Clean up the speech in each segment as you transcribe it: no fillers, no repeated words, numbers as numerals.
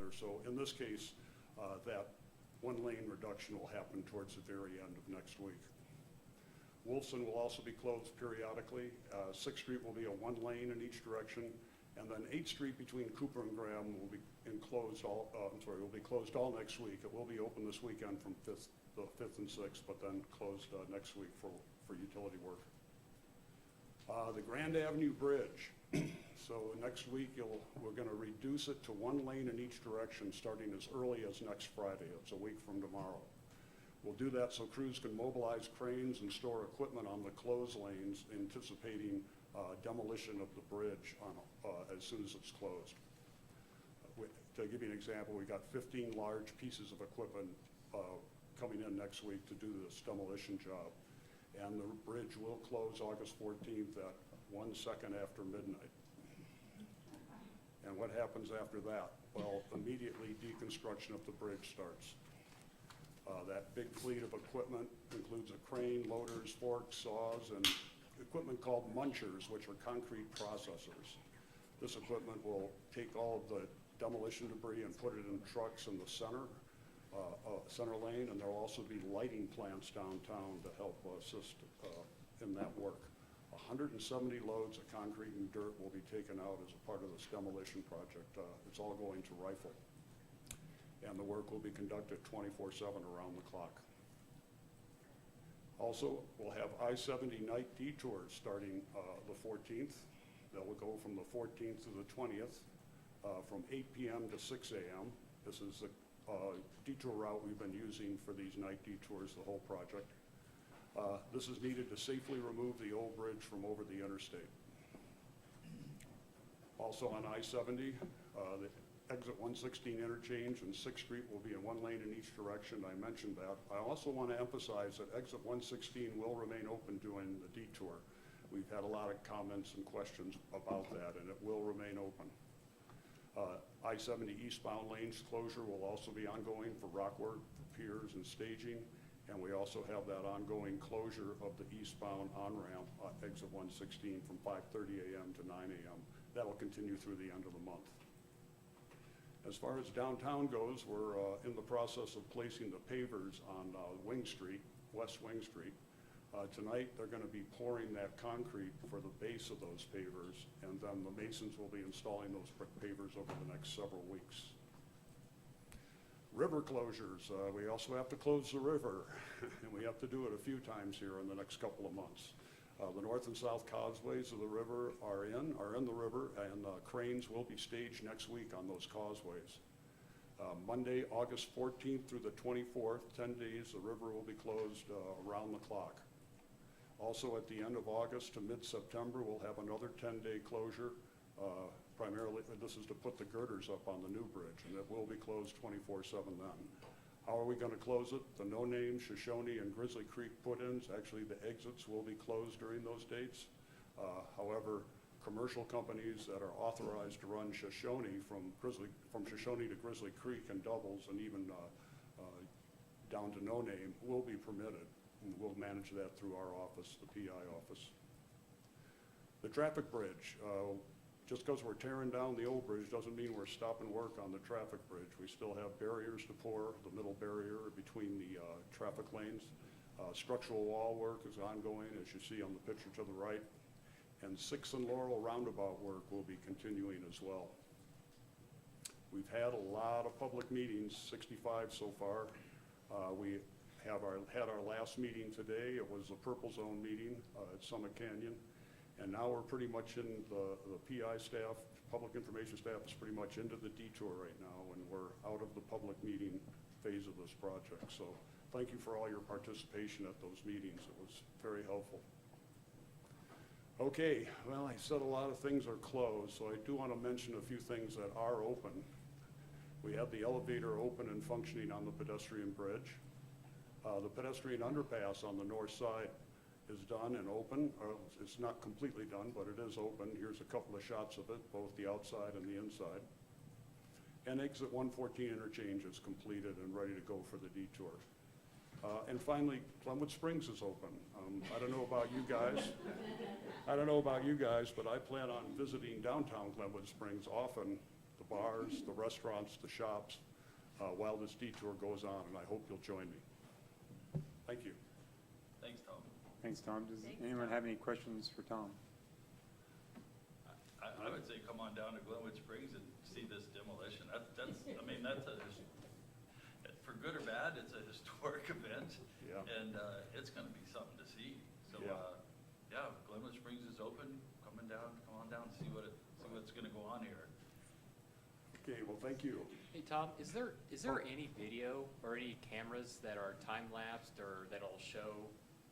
there. So in this case, that one lane reduction will happen towards the very end of next week. Wolfson will also be closed periodically. 6th Street will be a one lane in each direction, and then 8th Street between Cooper and Graham will be will be closed all next week. It will be open this weekend from the 5th and 6th, but then closed next week for utility work. The Grand Avenue Bridge. So next week we're going to reduce it to one lane in each direction starting as early as next Friday. It's a week from tomorrow. We'll do that so crews can mobilize cranes and store equipment on the closed lanes, anticipating demolition of the bridge as soon as it's closed. To give you an example, we got 15 large pieces of equipment coming in next week to do this demolition job. And the bridge will close August 14th at 1 second after midnight. And what happens after that? Well, immediately deconstruction of the bridge starts. That big fleet of equipment includes a crane, loaders, forks, saws, and equipment called munchers, which are concrete processors. This equipment will take all of the demolition debris and put it in trucks in the center lane, and there'll also be lighting plants downtown to help assist in that work. 170 loads of concrete and dirt will be taken out as a part of this demolition project. It's all going to Rifle. And the work will be conducted 24/7 around the clock. Also, we'll have I-70 night detours starting the 14th. That will go from the 14th to the 20th from 8 p.m. to 6 a.m. This is the detour route we've been using for these night detours, the whole project. This is needed to safely remove the old bridge from over the interstate. Also on I-70, the exit 116 interchange and 6th Street will be in one lane in each direction. I mentioned that. I also want to emphasize that exit 116 will remain open during the detour. We've had a lot of comments and questions about that, and it will remain open. I-70 eastbound lanes closure will also be ongoing for rock work, for piers and staging, and we also have that ongoing closure of the eastbound on-ramp exit 116 from 5:30 a.m. to 9 a.m. That'll continue through the end of the month. As far as downtown goes, we're in the process of placing the pavers on Wing Street, West Wing Street. Tonight, they're going to be pouring that concrete for the base of those pavers, and then the masons will be installing those pavers over the next several weeks. River closures. We also have to close the river, and we have to do it a few times here in the next couple of months. The north and south causeways of the river are in the river, and cranes will be staged next week on those causeways. Monday, August 14th through the 24th, 10 days, the river will be closed around the clock. Also at the end of August to mid-September, we'll have another 10-day closure. Primarily, this is to put the girders up on the new bridge, and it will be closed 24/7 then. How are we going to close it? The No Name, Shoshone, and Grizzly Creek put-ins, actually the exits will be closed during those dates. However, commercial companies that are authorized to run Shoshone from Shoshone to Grizzly Creek and doubles and even down to No Name will be permitted. And we'll manage that through our office, the PI office. The traffic bridge. Just because we're tearing down the old bridge doesn't mean we're stopping work on the traffic bridge. We still have barriers to pour, the middle barrier between the traffic lanes. Structural wall work is ongoing, as you see on the picture to the right. And 6th and Laurel roundabout work will be continuing as well. We've had a lot of public meetings, 65 so far. We had our last meeting today. It was the Purple Zone meeting at Summit Canyon. And now we're pretty much in the PI staff, public information staff is pretty much into the detour right now, and we're out of the public meeting phase of this project. So thank you for all your participation at those meetings. It was very helpful. Okay, well, I said a lot of things are closed, so I do want to mention a few things that are open. We have the elevator open and functioning on the pedestrian bridge. The pedestrian underpass on the north side is done and open. It's not completely done, but it is open. Here's a couple of shots of it, both the outside and the inside. And exit 114 interchange is completed and ready to go for the detour. And finally, Glenwood Springs is open. I don't know about you guys, but I plan on visiting downtown Glenwood Springs often, the bars, the restaurants, the shops, while this detour goes on, and I hope you'll join me. Thank you. Thanks, Tom. Thanks, Tom. Does anyone have any questions for Tom? I would say come on down to Glenwood Springs and see this demolition. That's, I mean, for good or bad, it's a historic event. Yeah. And it's gonna be something to see. So, Yeah. yeah, Glenwood Springs is open, come on down, see what's gonna go on here. Okay, well, thank you. Hey, Tom, is there any video or any cameras that are time-lapsed or that'll show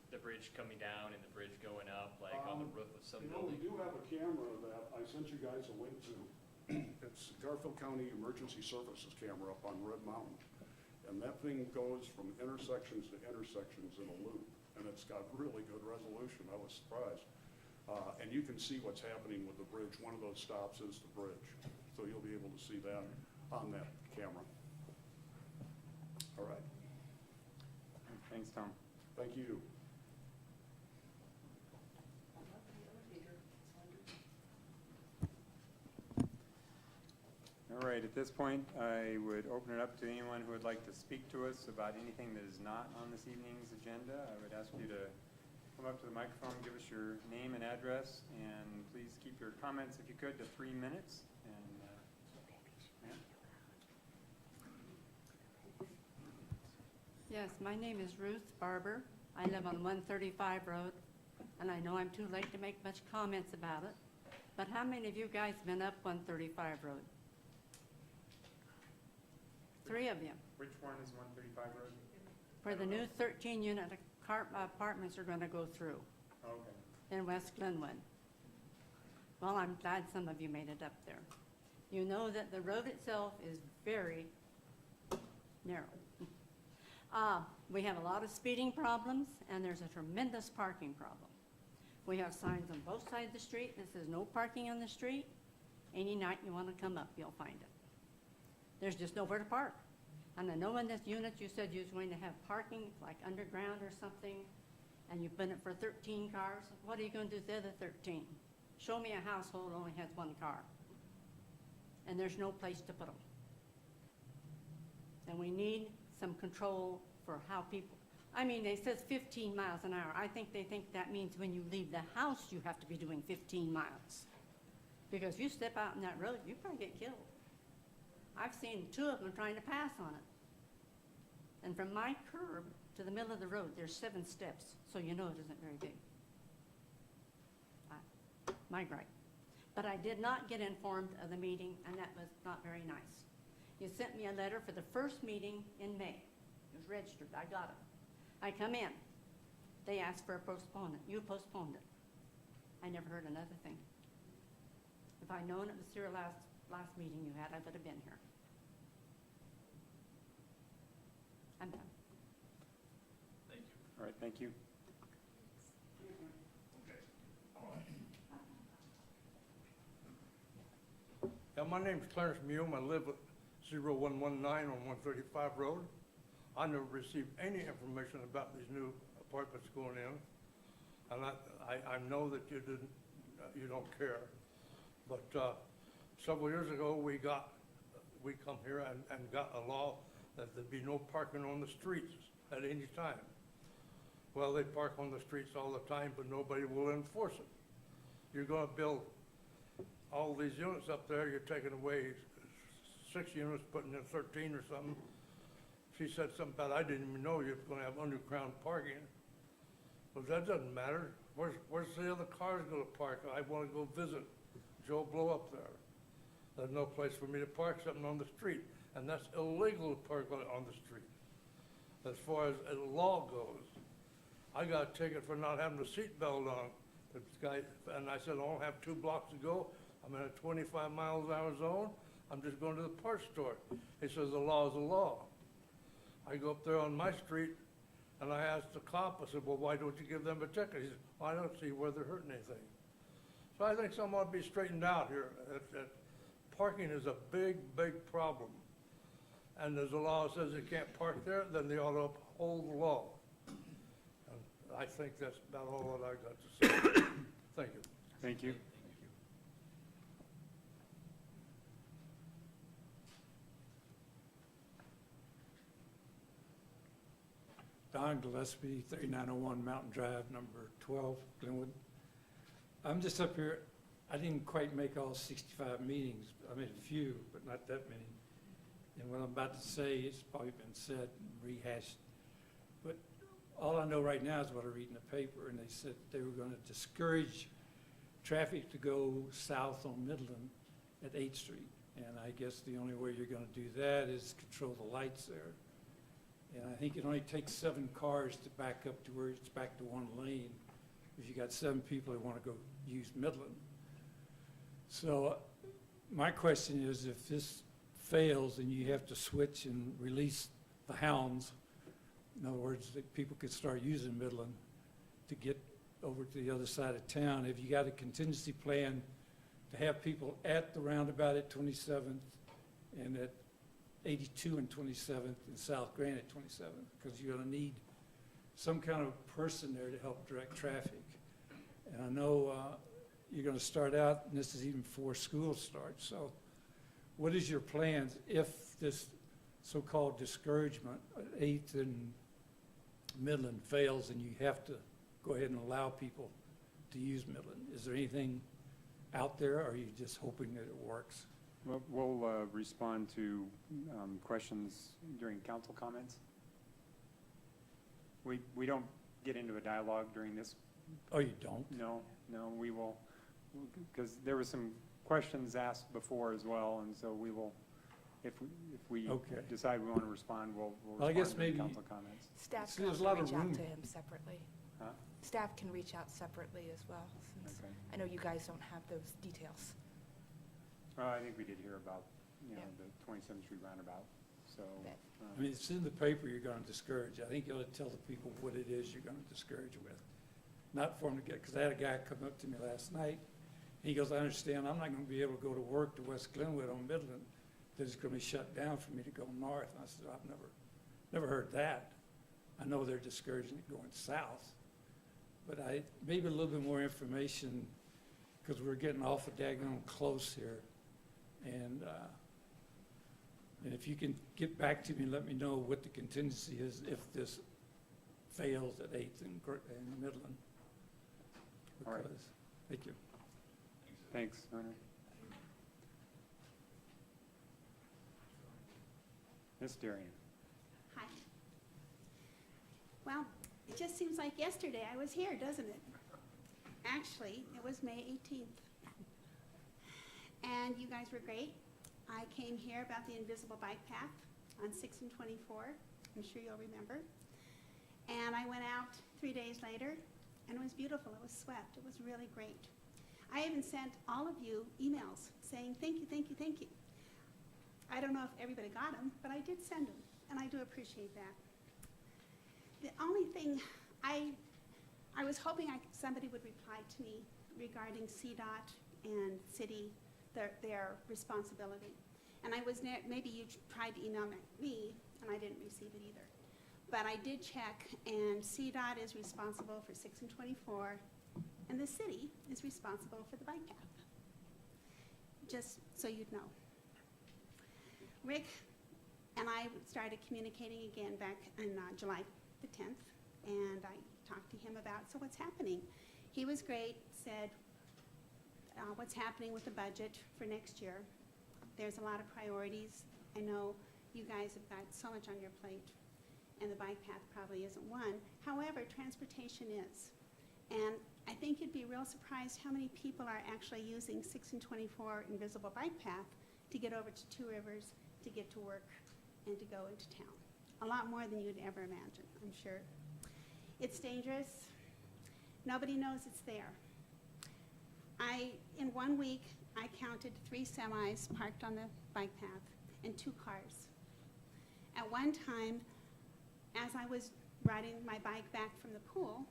the bridge coming down and the bridge going up, like on the roof of some You know, we building? do have a camera that I sent you guys a link to. It's Garfield County Emergency Services camera up on Red Mountain. And that thing goes from intersections to intersections in a loop, and it's got really good resolution. I was surprised. And you can see what's happening with the bridge. One of those stops is the bridge. So you'll be able to see that on that camera. All right, Thanks, Tom. thank you. All right, at this point, I would open it up to anyone who would like to speak to us about anything that is not on this evening's agenda. I would ask you to come up to the microphone, give us your name and address, and please keep your comments, if you could, to 3 minutes. And, ma'am? Yes, my name is Ruth Barber. I live on 135 Road, and I know I'm too late to make much comments about it, but how many of you guys been up 135 Road? 3 of you, Which one is 135 Road? where the new 13-unit apartments are going to go through Okay. in West Glenwood. Well, I'm glad some of you made it up there. You know that the road itself is very narrow. We have a lot of speeding problems, and there's a tremendous parking problem. We have signs on both sides of the street that says no parking on the street. Any night you want to come up, you'll find it. There's just nowhere to park. And I know in this unit you said you was going to have parking like underground or something, and you've been it for 13 cars. What are you going to do with the other 13? Show me a household only has 1 car, and there's no place to put them. And we need some control for how people, I mean, it says 15 miles an hour. I think they think that means when you leave the house, you have to be doing 15 miles. Because if you step out in that road, you probably get killed. I've seen 2 of them trying to pass on it. And from my curb to the middle of the road, there's 7 steps, so you know it isn't very big. My gripe. But I did not get informed of the meeting, and that was not very nice. You sent me a letter for the first meeting in May. It was registered, I got it. I come in, they asked for a postponement, you postponed it. I never heard another thing. If I'd known it was your last meeting you had, I would have been here. I'm done. Thank you. All right, thank you. Yeah, my name's Clarence Mume. I live at 0119 on 135 Road. I never received any information about these new apartments going in. And I know that you don't care. But several years ago, we come here and got a law that there'd be no parking on the streets at any time. Well, they park on the streets all the time, but nobody will enforce it. You're gonna build all these units up there, you're taking away 6 units, putting in 13 or something. She said something about, I didn't even know you were gonna have underground parking. But that doesn't matter. Where's the other cars gonna park? I wanna go visit Joe Blow up there. There's no place for me to park something on the street, and that's illegal to park on the street. As far as the law goes, I got a ticket for not having a seatbelt on. The guy, and I said, I only have 2 blocks to go. I'm in a 25 miles an hour zone. I'm just going to the parts store. He says, the law is the law. I go up there on my street, and I asked the cop, I said, well, why don't you give them a ticket? He said, well, I don't see where they're hurting anything. So I think something ought to be straightened out here. That parking is a big, big problem. And there's a law that says you can't park there, then they ought to uphold the law. And I think that's about all that I got to say. Thank you. Thank you. Don Gillespie, 3901 Mountain Drive, number 12, Glenwood. I'm just up here, I didn't quite make all 65 meetings. I made a few, but not that many. And what I'm about to say, it's probably been said and rehashed. But all I know right now is what I read in the paper, and they said they were going to discourage traffic to go south on Midland at 8th Street. And I guess the only way you're going to do that is control the lights there. And I think it only takes 7 cars to back up to where it's back to 1 lane if you got 7 people that want to go use Midland. So my question is, if this fails and you have to switch and release the hounds, in other words, that people could start using Midland to get over to the other side of town, have you got a contingency plan to have people at the roundabout at 27th and at 82 and 27th and South Grand at 27th? Because you're going to need some kind of person there to help direct traffic. And I know you're going to start out, and this is even before school starts. So what is your plans if this so-called discouragement at 8th and Midland fails and you have to go ahead and allow people to use Midland? Is there anything out there, or are you just hoping that it works? We'll respond to questions during council comments. We don't get into a dialogue during this. Oh, you don't? No, we will, because there were some questions asked before as well, and so we will, if we Okay. decide we want to respond, we'll Well, I respond guess to maybe- council comments. Staff See, can there's a also lot of reach out room. to him separately. Huh? Staff can reach out separately as well, since Okay. I know you guys don't have those details. I think we did hear about, Yeah. the 27th Street roundabout, so. That- I mean, it's in the paper you're going to discourage. I think you ought to tell the people what it is you're going to discourage with. Not for them to get, because I had a guy come up to me last night. He goes, I understand, I'm not going to be able to go to work to West Glenwood on Midland. That it's going to be shut down for me to go north. And I said, I've never heard that. I know they're discouraging it going south. But maybe a little bit more information, because we're getting awful daggone close here. And if you can get back to me and let me know what the contingency is if this fails at 8th and Midland. All right. Because- Thank you. Thanks, Hunter. Ms. Darian. Hi. Well, it just seems like yesterday I was here, doesn't it? Actually, it was May 18th. And you guys were great. I came here about the invisible bike path on 6 and 24. I'm sure you'll remember. And I went out 3 days later, and it was beautiful. It was swept. It was really great. I even sent all of you emails saying thank you, thank you, thank you. I don't know if everybody got them, but I did send them, and I do appreciate that. The only thing I was hoping somebody would reply to me regarding CDOT and city, their responsibility. And maybe you tried to email me, and I didn't receive it either. But I did check, and CDOT is responsible for 6 and 24, and the city is responsible for the bike path. Just so you'd know. Rick and I started communicating again back in July the 10th, and I talked to him about, so what's happening? He was great, said what's happening with the budget for next year. There's a lot of priorities. I know you guys have got so much on your plate, and the bike path probably isn't one. However, transportation is. And I think you'd be real surprised how many people are actually using 6 and 24 invisible bike path to get over to Two Rivers, to get to work, and to go into town. A lot more than you'd ever imagine, I'm sure. It's dangerous. Nobody knows it's there. In 1 week, I counted 3 semis parked on the bike path and 2 cars. At one time, as I was riding my bike back from the pool,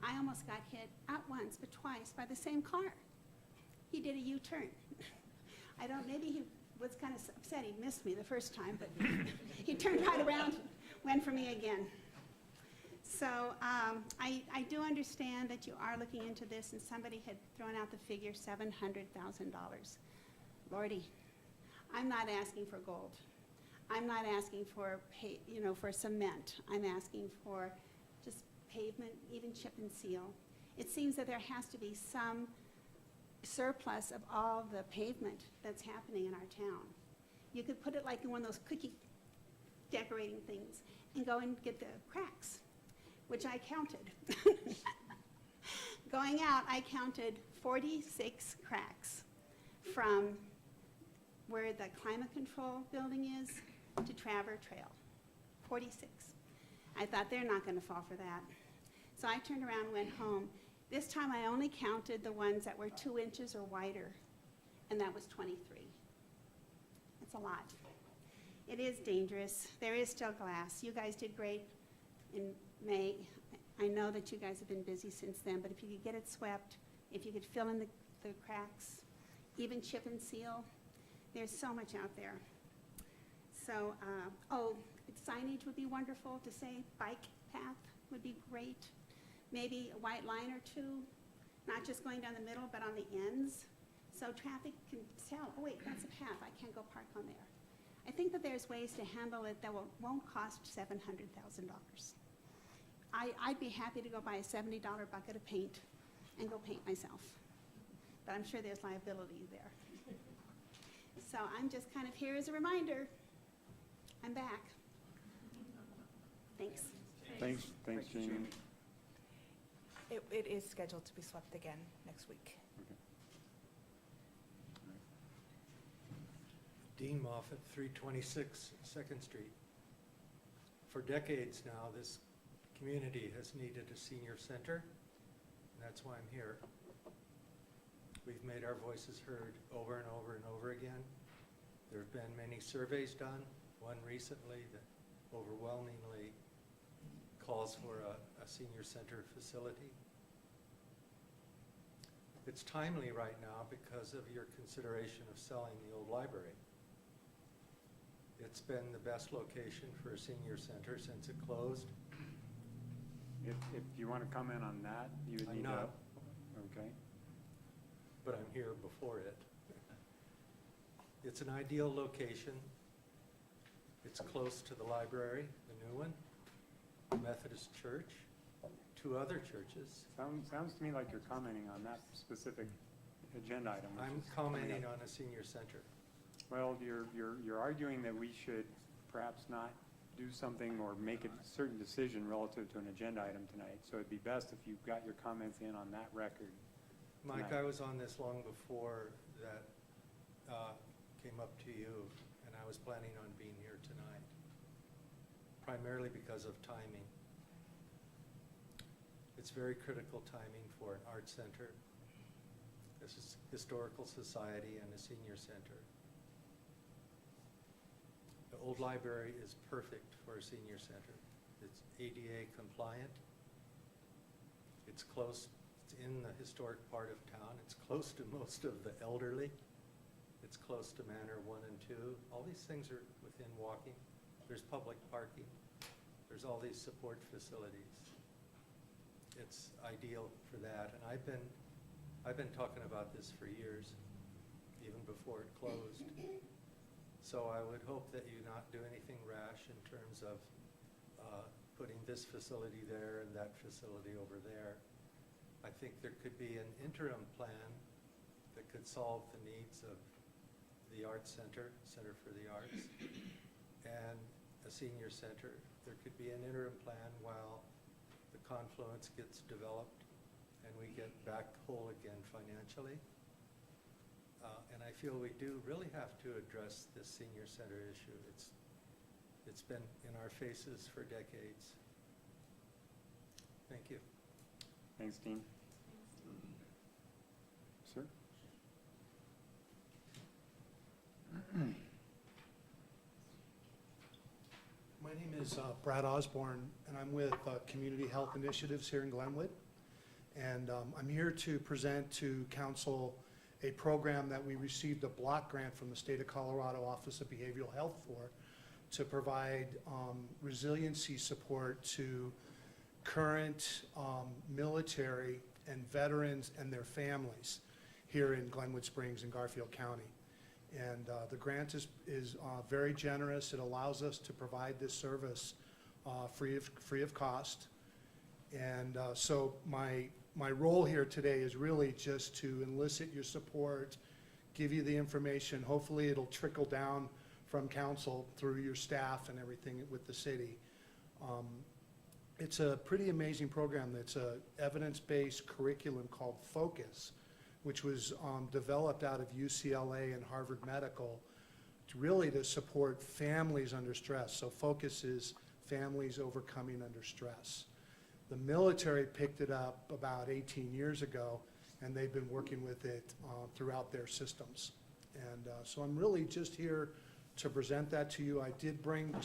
I almost got hit not once but twice by the same car. He did a U-turn. Maybe he was kind of upset he missed me the first time, but he turned right around, went for me again. So I do understand that you are looking into this, and somebody had thrown out the figure $700,000. Lordy, I'm not asking for gold. I'm not asking for for cement. I'm asking for just pavement, even chip and seal. It seems that there has to be some surplus of all the pavement that's happening in our town. You could put it like in one of those cookie decorating things and go and get the cracks, which I counted. Going out, I counted 46 cracks from where the climate control building is to Traver Trail. 46. I thought they're not going to fall for that. So I turned around and went home. This time I only counted the ones that were 2 inches or wider, and that was 23. It's a lot. It is dangerous. There is still glass. You guys did great in May. I know that you guys have been busy since then, but if you could get it swept, if you could fill in the cracks, even chip and seal, there's so much out there. So, signage would be wonderful to say bike path would be great. Maybe a white line or two, not just going down the middle, but on the ends. So traffic can tell, oh wait, that's a path, I can't go park on there. I think that there's ways to handle it that won't cost $700,000. I'd be happy to go buy a $70 bucket of paint and go paint myself. But I'm sure there's liability there. So I'm just kind of here as a reminder. I'm back. Thanks. Thanks, Jean. It is scheduled to be swept again next week. Dean Moffett, 326 Second Street. For decades now, this community has needed a senior center, and that's why I'm here. We've made our voices heard over and over and over again. There have been many surveys done, one recently that overwhelmingly calls for a senior center facility. It's timely right now because of your consideration of selling the old library. It's been the best location for a senior center since it closed. If you want to comment on that, you would I'm need to. not. Okay. But I'm here before it. It's an ideal location. It's close to the library, the new one, the Methodist Church, 2 other churches. Sounds to me like you're commenting on that specific agenda item. which I'm is coming commenting up. on a senior center. Well, you're arguing that we should perhaps not do something or make a certain decision relative to an agenda item tonight. So it'd be best if you got your comments in on that record. Mike, Tonight. I was on this long before that came up to you, and I was planning on being here tonight, primarily because of timing. It's very critical timing for an art center, a historical society, and a senior center. The old library is perfect for a senior center. It's ADA compliant. It's close, it's in the historic part of town. It's close to most of the elderly. It's close to Manor 1 and 2. All these things are within walking. There's public parking. There's all these support facilities. It's ideal for that. And I've been talking about this for years, even before it closed. So I would hope that you not do anything rash in terms of putting this facility there and that facility over there. I think there could be an interim plan that could solve the needs of the Arts Center, Center for the Arts, and a senior center. There could be an interim plan while the confluence gets developed and we get back whole again financially. And I feel we do really have to address this senior center issue. It's been in our faces for decades. Thank you. Thanks, Dean. Sir? My name is Brad Osborne, and I'm with Community Health Initiatives here in Glenwood. And I'm here to present to council a program that we received a block grant from the State of Colorado Office of Behavioral Health for, to provide resiliency support to current military and veterans and their families here in Glenwood Springs and Garfield County. And the grant is very generous. It allows us to provide this service free of cost. And so my role here today is really just to elicit your support, give you the information. Hopefully it'll trickle down from council through your staff and everything with the city. It's a pretty amazing program. It's a evidence-based curriculum called Focus, which was developed out of UCLA and Harvard Medical to support families under stress. So Focus is families overcoming under stress. The military picked it up about 18 years ago, and they've been working with it throughout their systems. And so I'm really just here to present that to you. I did bring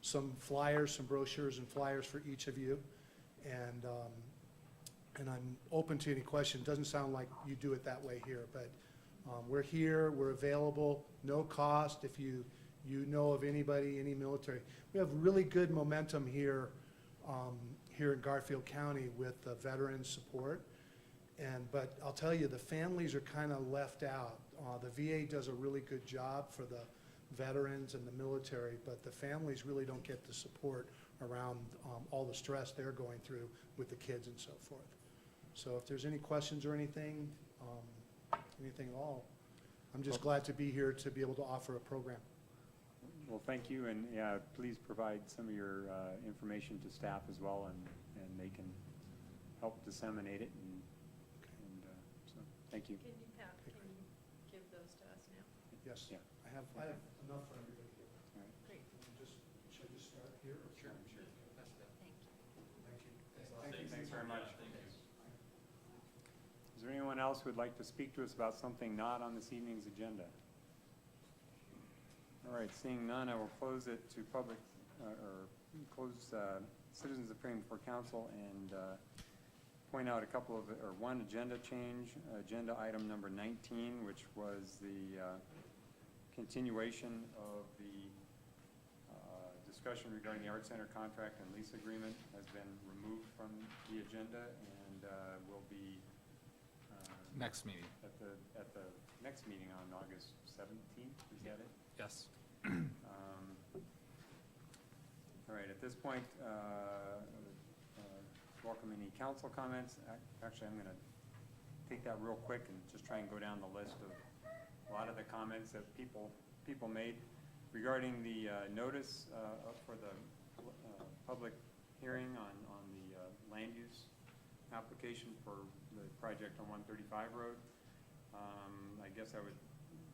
some flyers, some brochures and flyers for each of you. And I'm open to any questions. Doesn't sound like you do it that way here, but we're here, we're available, no cost if you know of anybody, any military. We have really good momentum here in Garfield County with veteran support. But I'll tell you, the families are kind of left out. The VA does a really good job for the veterans and the military, but the families really don't get the support around all the stress they're going through with the kids and so forth. So if there's any questions or anything at all, I'm just glad to be here to be able to offer a program. Well, thank you, and yeah, please provide some of your information to staff as well, and they can help disseminate it, and so, thank you. Can you give those to us now? Yes, Yeah. I have enough for everybody here. All right. Great. Should I just start here? Or Sure. Thank you. Thanks very much. Is there anyone else who would like to speak to us about something not on this evening's agenda? All right, seeing none, I will close it to public, or close citizens appearing before council, and point out a couple of, or one agenda change, agenda item number 19, which was the continuation of the discussion regarding the Art Center contract and lease agreement has been removed from the agenda, and will be Next meeting. at the next meeting on August 17th, is that it? Yes. All right, at this point, welcome any council comments. Actually, I'm going to take that real quick and just try and go down the list of a lot of the comments that people made regarding the notice for the public hearing on the land use application for the project on 135 Road. I guess I would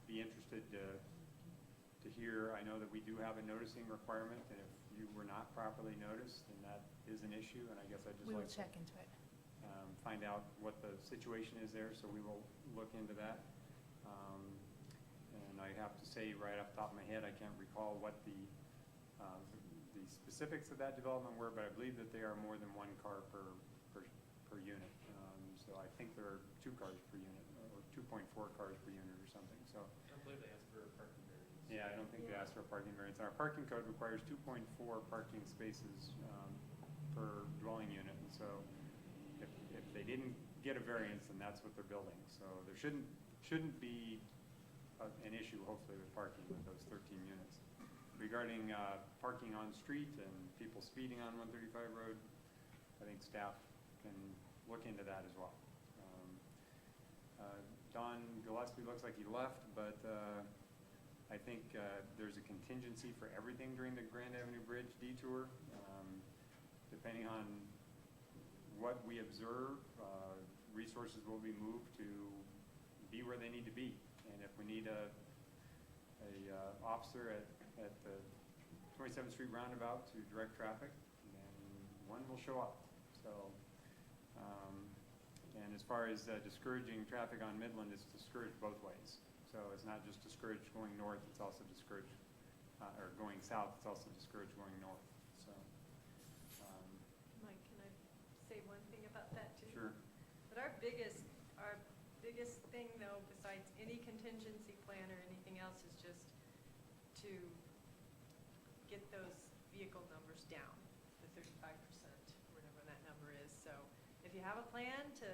be interested to hear, I know that we do have a noticing requirement, and if you were not properly noticed, then that is an issue, and I guess I'd just We will like to check into it. find out what the situation is there, so we will look into that. And I have to say, right off the top of my head, I can't recall what the specifics of that development were, but I believe that they are more than one car per unit. So I think there are 2 cars per unit, or 2.4 cars per unit or something, so. I don't believe they asked for a parking variance. Yeah, I don't think they asked for a parking variance. And our parking code requires 2.4 parking spaces per dwelling unit, and so if they didn't get a variance, then that's what they're building. So there shouldn't be an issue, hopefully, with parking with those 13 units. Regarding parking on street and people speeding on 135 Road, I think staff can look into that as well. Don Gillespie looks like he left, but I think there's a contingency for everything during the Grand Avenue Bridge detour. Depending on what we observe, resources will be moved to be where they need to be. And if we need a officer at the 27th Street roundabout to direct traffic, then one will show up. So, and as far as discouraging traffic on Midland, it's discouraged both ways. So it's not just discouraged going north, it's also discouraged, or going south, it's also discouraged going north. So, Mike, can I say one thing about that too? sure. But our biggest thing though, besides any contingency plan or anything else, is just to get those vehicle numbers down, the 35%, whatever that number is. So if you have a plan to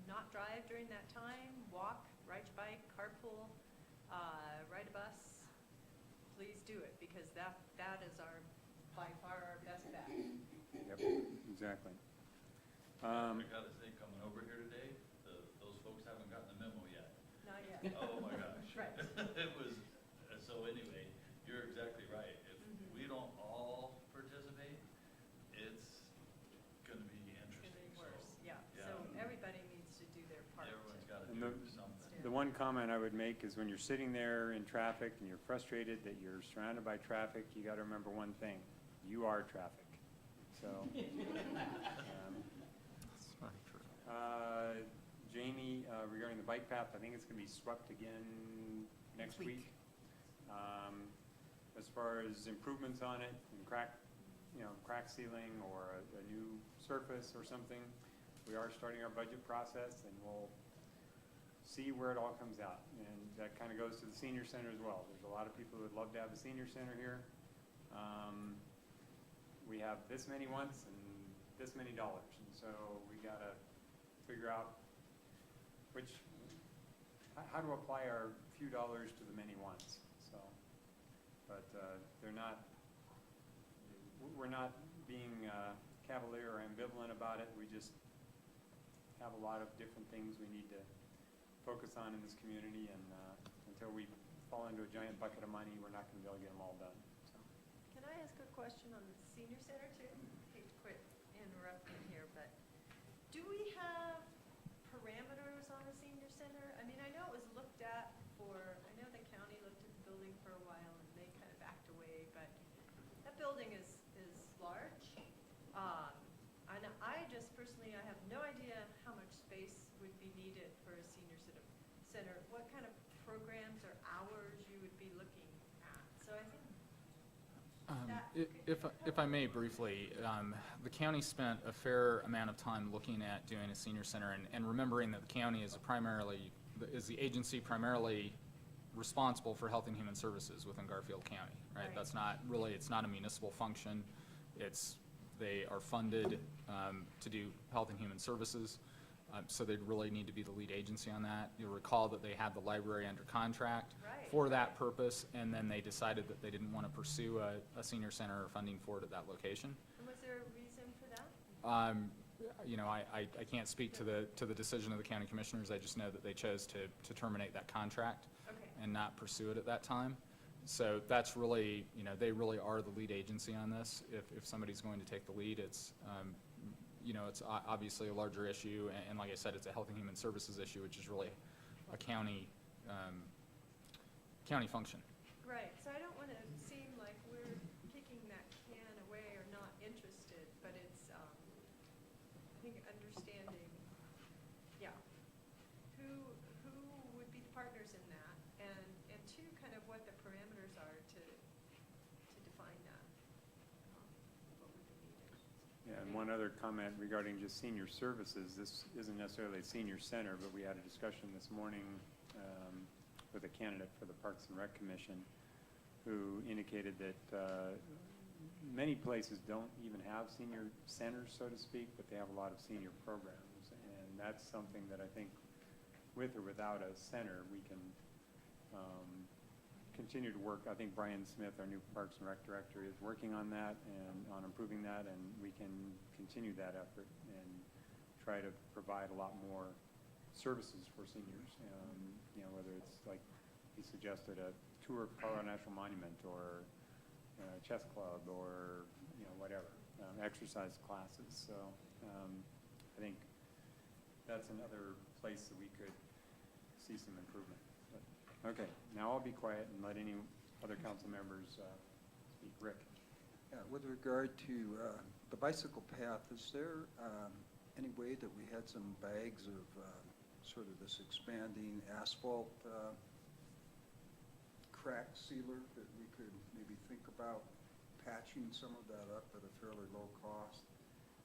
not drive during that time, walk, ride your bike, carpool, ride a bus, please do it, because that is our, by far our best bet. Yep, exactly. I gotta say, coming over here today, those folks haven't gotten the memo yet. Not yet. Oh, my gosh. Right. It was, so anyway, you're exactly right. If Mhm. we don't all participate, it's gonna be It's interesting, gonna be so. worse, yeah. So everybody needs to do their part. Everyone's gotta And do something. The one comment I would make is when you're sitting there in traffic and you're frustrated that you're surrounded by traffic, you gotta remember one thing, you are traffic. So, That's not true. Jamie, regarding the bike path, I think it's gonna be swept again next week. As far as improvements on it and crack sealing or a new surface or something, we are starting our budget process and we'll see where it all comes out. And that kind of goes to the senior center as well. There's a lot of people who would love to have a senior center here. We have this many wants and this many dollars, and so we gotta figure out how to apply our few dollars to the many wants. So, but we're not being cavalier or ambivalent about it. We just have a lot of different things we need to focus on in this community, and until we fall into a giant bucket of money, we're not going to be able to get them all done. So. Can I ask a question on the senior center too? Hate to quit interrupting here, but do we have parameters on the senior center? I mean, I know it was looked at I know the county looked at the building for a while and they kind of backed away, but that building is large. And I just personally, I have no idea how much space would be needed for a senior center, what kind of programs or hours you would be looking at. So I think If I may briefly, the county spent a fair amount of time looking at doing a senior center and remembering that the county is the agency primarily responsible for health and human services within Garfield County, right? Right. That's not really, it's not a municipal function. They are funded to do health and human services. So they'd really need to be the lead agency on that. You'll recall that they had the library under contract Right. for that purpose, and then they decided that they didn't want to pursue a senior center or funding for it at that location. And was there a reason for that? I can't speak to the decision of the county commissioners. I just know that they chose to terminate that contract Okay. and not pursue it at that time. So that's really, they really are the lead agency on this. If somebody's going to take the lead, it's obviously a larger issue, and like I said, it's a health and human services issue, which is really a county function. Right, so I don't want to seem like we're kicking that can away or not interested, but it's, I think understanding, yeah, who would be the partners in that, and two, kind of what the parameters are to define that, what would be needed. Yeah, and one other comment regarding just senior services. This isn't necessarily a senior center, but we had a discussion this morning with a candidate for the Parks and Rec Commission who indicated that many places don't even have senior centers, so to speak, but they have a lot of senior programs. And that's something that I think with or without a center, we can continue to work. I think Brian Smith, our new Parks and Rec Director, is working on that and on improving that, and we can continue that effort and try to provide a lot more services for seniors. Whether it's like he suggested, a tour of Colorado National Monument or chess club or whatever, exercise classes. So I think that's another place that we could see some improvement. But, okay, now I'll be quiet and let any other council members speak. Rick. Yeah, with regard to the bicycle path, is there any way that we had some bags of sort of this expanding asphalt crack sealer that we could maybe think about patching some of that up at a fairly low cost?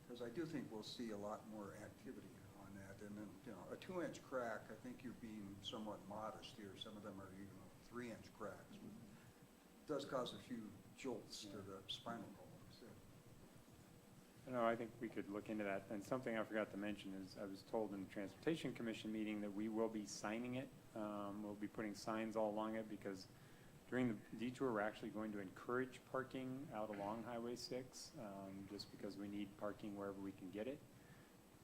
Because I do think we'll see a lot more activity on that. And then, a 2-inch crack, I think you're being somewhat modest here. Some of them are even 3-inch cracks. It does cause a few jolts to the spinal column. No, I think we could look into that. And something I forgot to mention is I was told in the Transportation Commission meeting that we will be signing it We'll be putting signs all along it because during the detour, we're actually going to encourage parking out along Highway 6, just because we need parking wherever we can get it,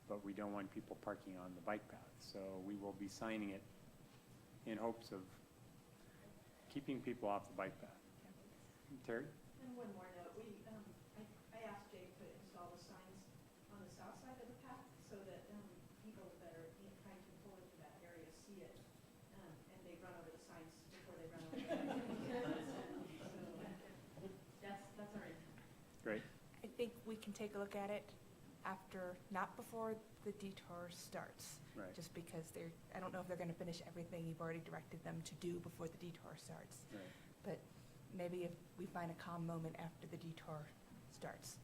but we don't want people parking on the bike path. So we will be signing it in hopes of keeping people off the bike path. Terry? And one more note, I asked Jay to install the signs on the south side of the path so that people that are trying to pull into that area see it, and they run over the signs before they run over the that's our intent. Great. I think we can take a look at it after, not before the detour starts. Right. Just because I don't know if they're gonna finish everything you've already directed them to do before the detour starts. Right. But maybe if we find a calm moment after the detour starts.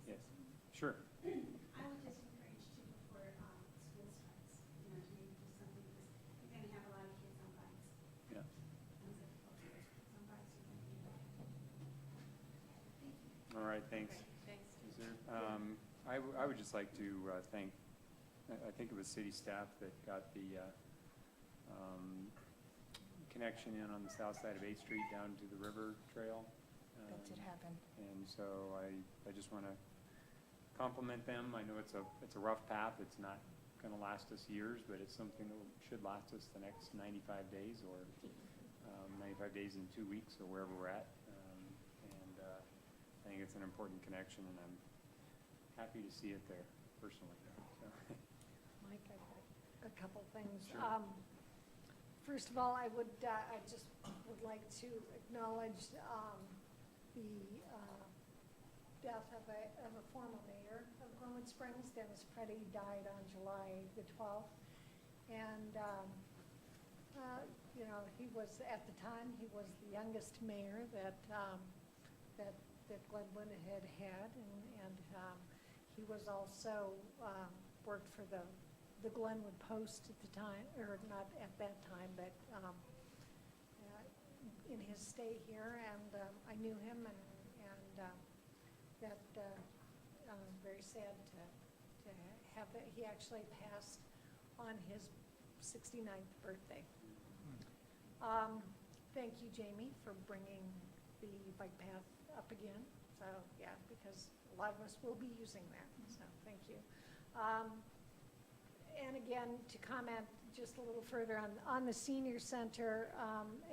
Yes. Sure. I would just encourage too before school starts, you know, to maybe do something, because you're gonna have a lot of kids on bikes. Yeah. Sounds like a lot of kids on bikes are gonna be there. Thank you. All right, thanks. Thanks. Is there, I would just like to thank, I think it was city staff that got the connection in on the south side of 8th Street down to the river trail. That did happen. And so I just want to compliment them. I know it's a rough path. It's not going to last us years, but it's something that should last us the next 95 days or 95 days in 2 weeks or wherever we're at. And I think it's an important connection, and I'm happy to see it there personally. So. Mike, I've got a couple things. Sure. First of all, I just would like to acknowledge the death of a former mayor of Glenwood Springs. Dennis Preddy died on July the 12th. And, you know, he was, at the time, he was the youngest mayor that Glenwood had had. And he was also worked for the Glenwood Post at the time, or not at that time, but in his stay here, and I knew him, and very sad to have that. He actually passed on his 69th birthday. Thank you, Jamie, for bringing the bike path up again. So yeah, because a lot of us will be using that. So thank you. And again, to comment just a little further on the senior center,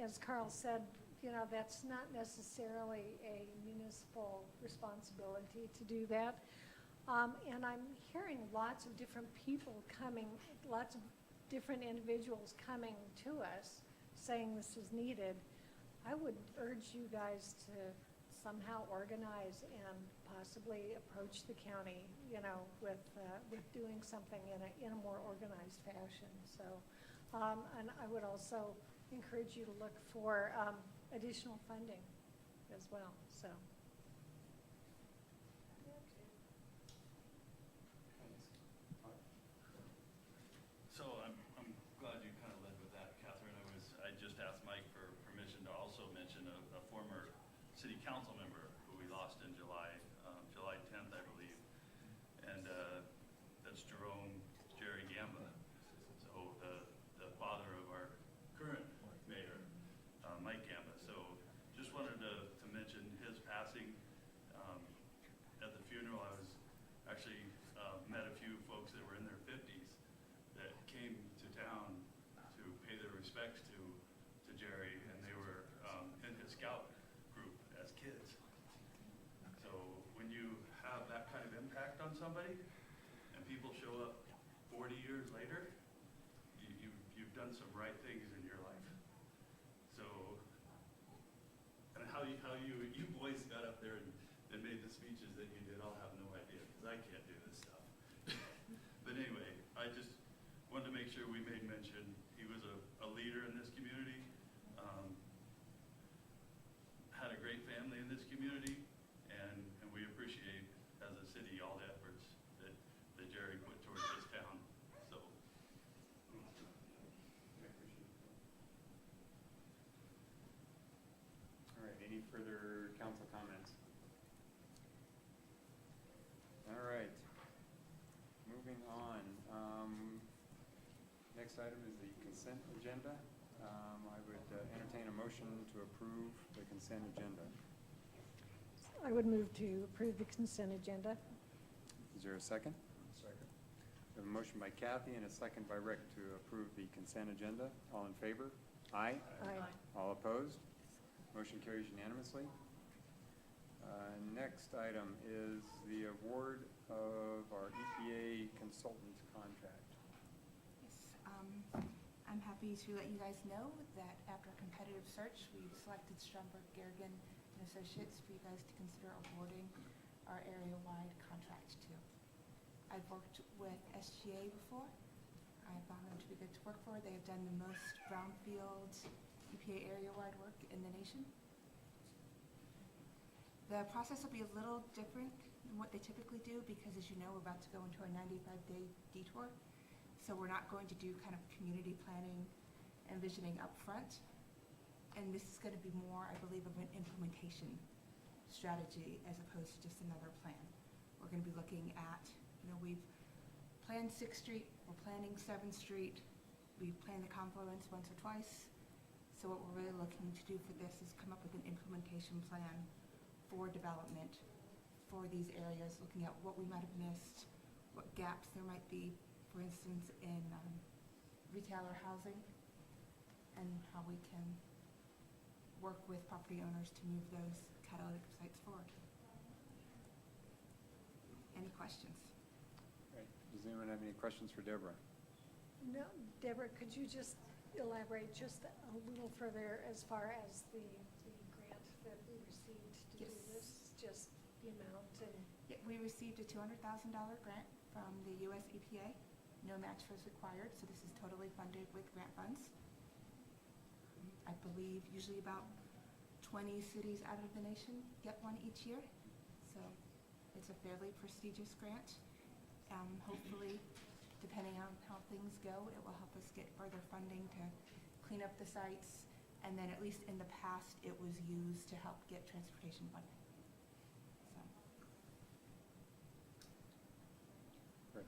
as Carl said, you know, that's not necessarily a municipal responsibility to do that. And I'm hearing lots of different people coming, lots of different individuals coming to us saying this is needed. I would urge you guys to somehow organize and possibly approach the county, you know, with doing something in a more organized fashion. So, and I would also encourage you to look for additional funding as well. So. So I'm glad you kind of led with that, Catherine. I just asked Mike for permission to also mention a former city council member who we lost in July 10th, I believe. And that's Jerry Gamba. So the father of our current mayor, Mike Gamba. So just wanted to mention his passing. At the funeral, I was actually met a few folks that were in their 50s that came to town to pay their respects to Jerry, and they were in his scout group as kids. So when you have that kind of impact on somebody, and people show up 40 years later, you've done some right things in your life. So, and how you boys got up there and made the speeches that you did, I'll have no idea, because I can't do this stuff. But anyway, I just wanted to make sure we made mention. He was a leader in this community, had a great family in this community, and we appreciate, as a city, all the efforts that Jerry put towards this town. So. All right, any further council comments? All right, moving on. Next next item is the consent agenda. I would entertain a motion to approve the consent agenda. I would move to approve the consent agenda. Is there a second? Second. We have a motion by Kathy and a second by Rick to approve the consent agenda. All in favor? Aye. Aye. All opposed? Motion carries unanimously. Next item is the award of our EPA consultant contract. Yes, I'm happy to let you guys know that after a competitive search, we've selected Stromberg, Garrigan and Associates for you guys to consider awarding our area-wide contract to. I've worked with SGA before. I found them to be good to work for. They have done the most brownfield EPA area-wide work in the nation. The process will be a little different than what they typically do because, as you know, we're about to go into our 95-day detour. So we're not going to do kind of community planning and visioning up front. And this is going to be more, I believe, of an implementation strategy as opposed to just another plan. We're going to be looking at, we've planned 6th Street, we're planning 7th Street, we've planned the confluence once or twice. So what we're really looking to do for this is come up with an implementation plan for development for these areas, looking at what we might have missed, what gaps there might be, for instance, in retailer housing, and how we can work with property owners to move those catalytic sites forward. Any questions? Right. Does anyone have any questions for Deborah? No, Deborah, could you just elaborate just a little further as far as the grant that we received to do this? Just the amount and... Yeah, we received a $200,000 grant from the US EPA. No match was required, so this is totally funded with grant funds. I believe usually about 20 cities out of the nation get one each year. So it's a fairly prestigious grant. Hopefully, depending on how things go, it will help us get further funding to clean up the sites. And then at least in the past, it was used to help get transportation funding. So.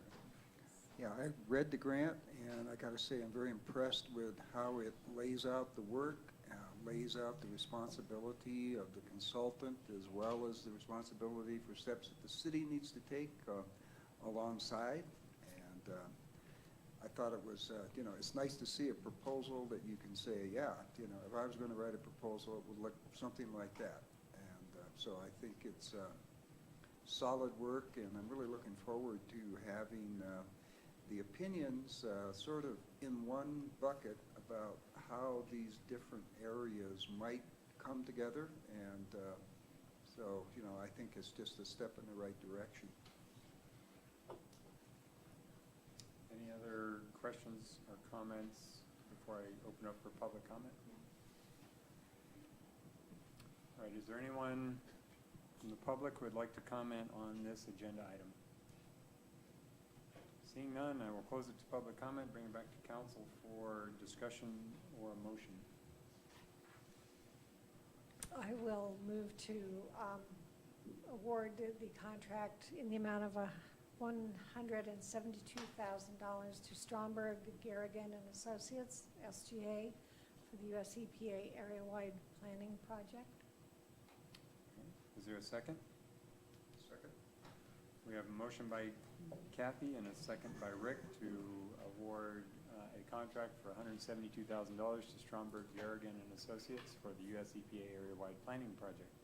Yeah, I read the grant, and I gotta say, I'm very impressed with how it lays out the work, lays out the responsibility of the consultant, as well as the responsibility for steps that the city needs to take alongside. And I thought it was, it's nice to see a proposal that you can say, yeah, if I was gonna write a proposal, it would look something like that. And so I think it's solid work, and I'm really looking forward to having the opinions sort of in one bucket about how these different areas might come together. And so, I think it's just a step in the right direction. Any other questions or comments before I open up for public comment? All right, is there anyone from the public who would like to comment on this agenda item? Seeing none, I will close it to public comment, bring it back to council for discussion or a motion. I will move to award the contract in the amount of $172,000 to Stromberg, Garrigan and Associates, SGA, for the US EPA area-wide planning project. Okay. Is there a second? Second. We have a motion by Kathy and a second by Rick to award a contract for $172,000 to Stromberg, Garrigan and Associates for the US EPA area-wide planning project.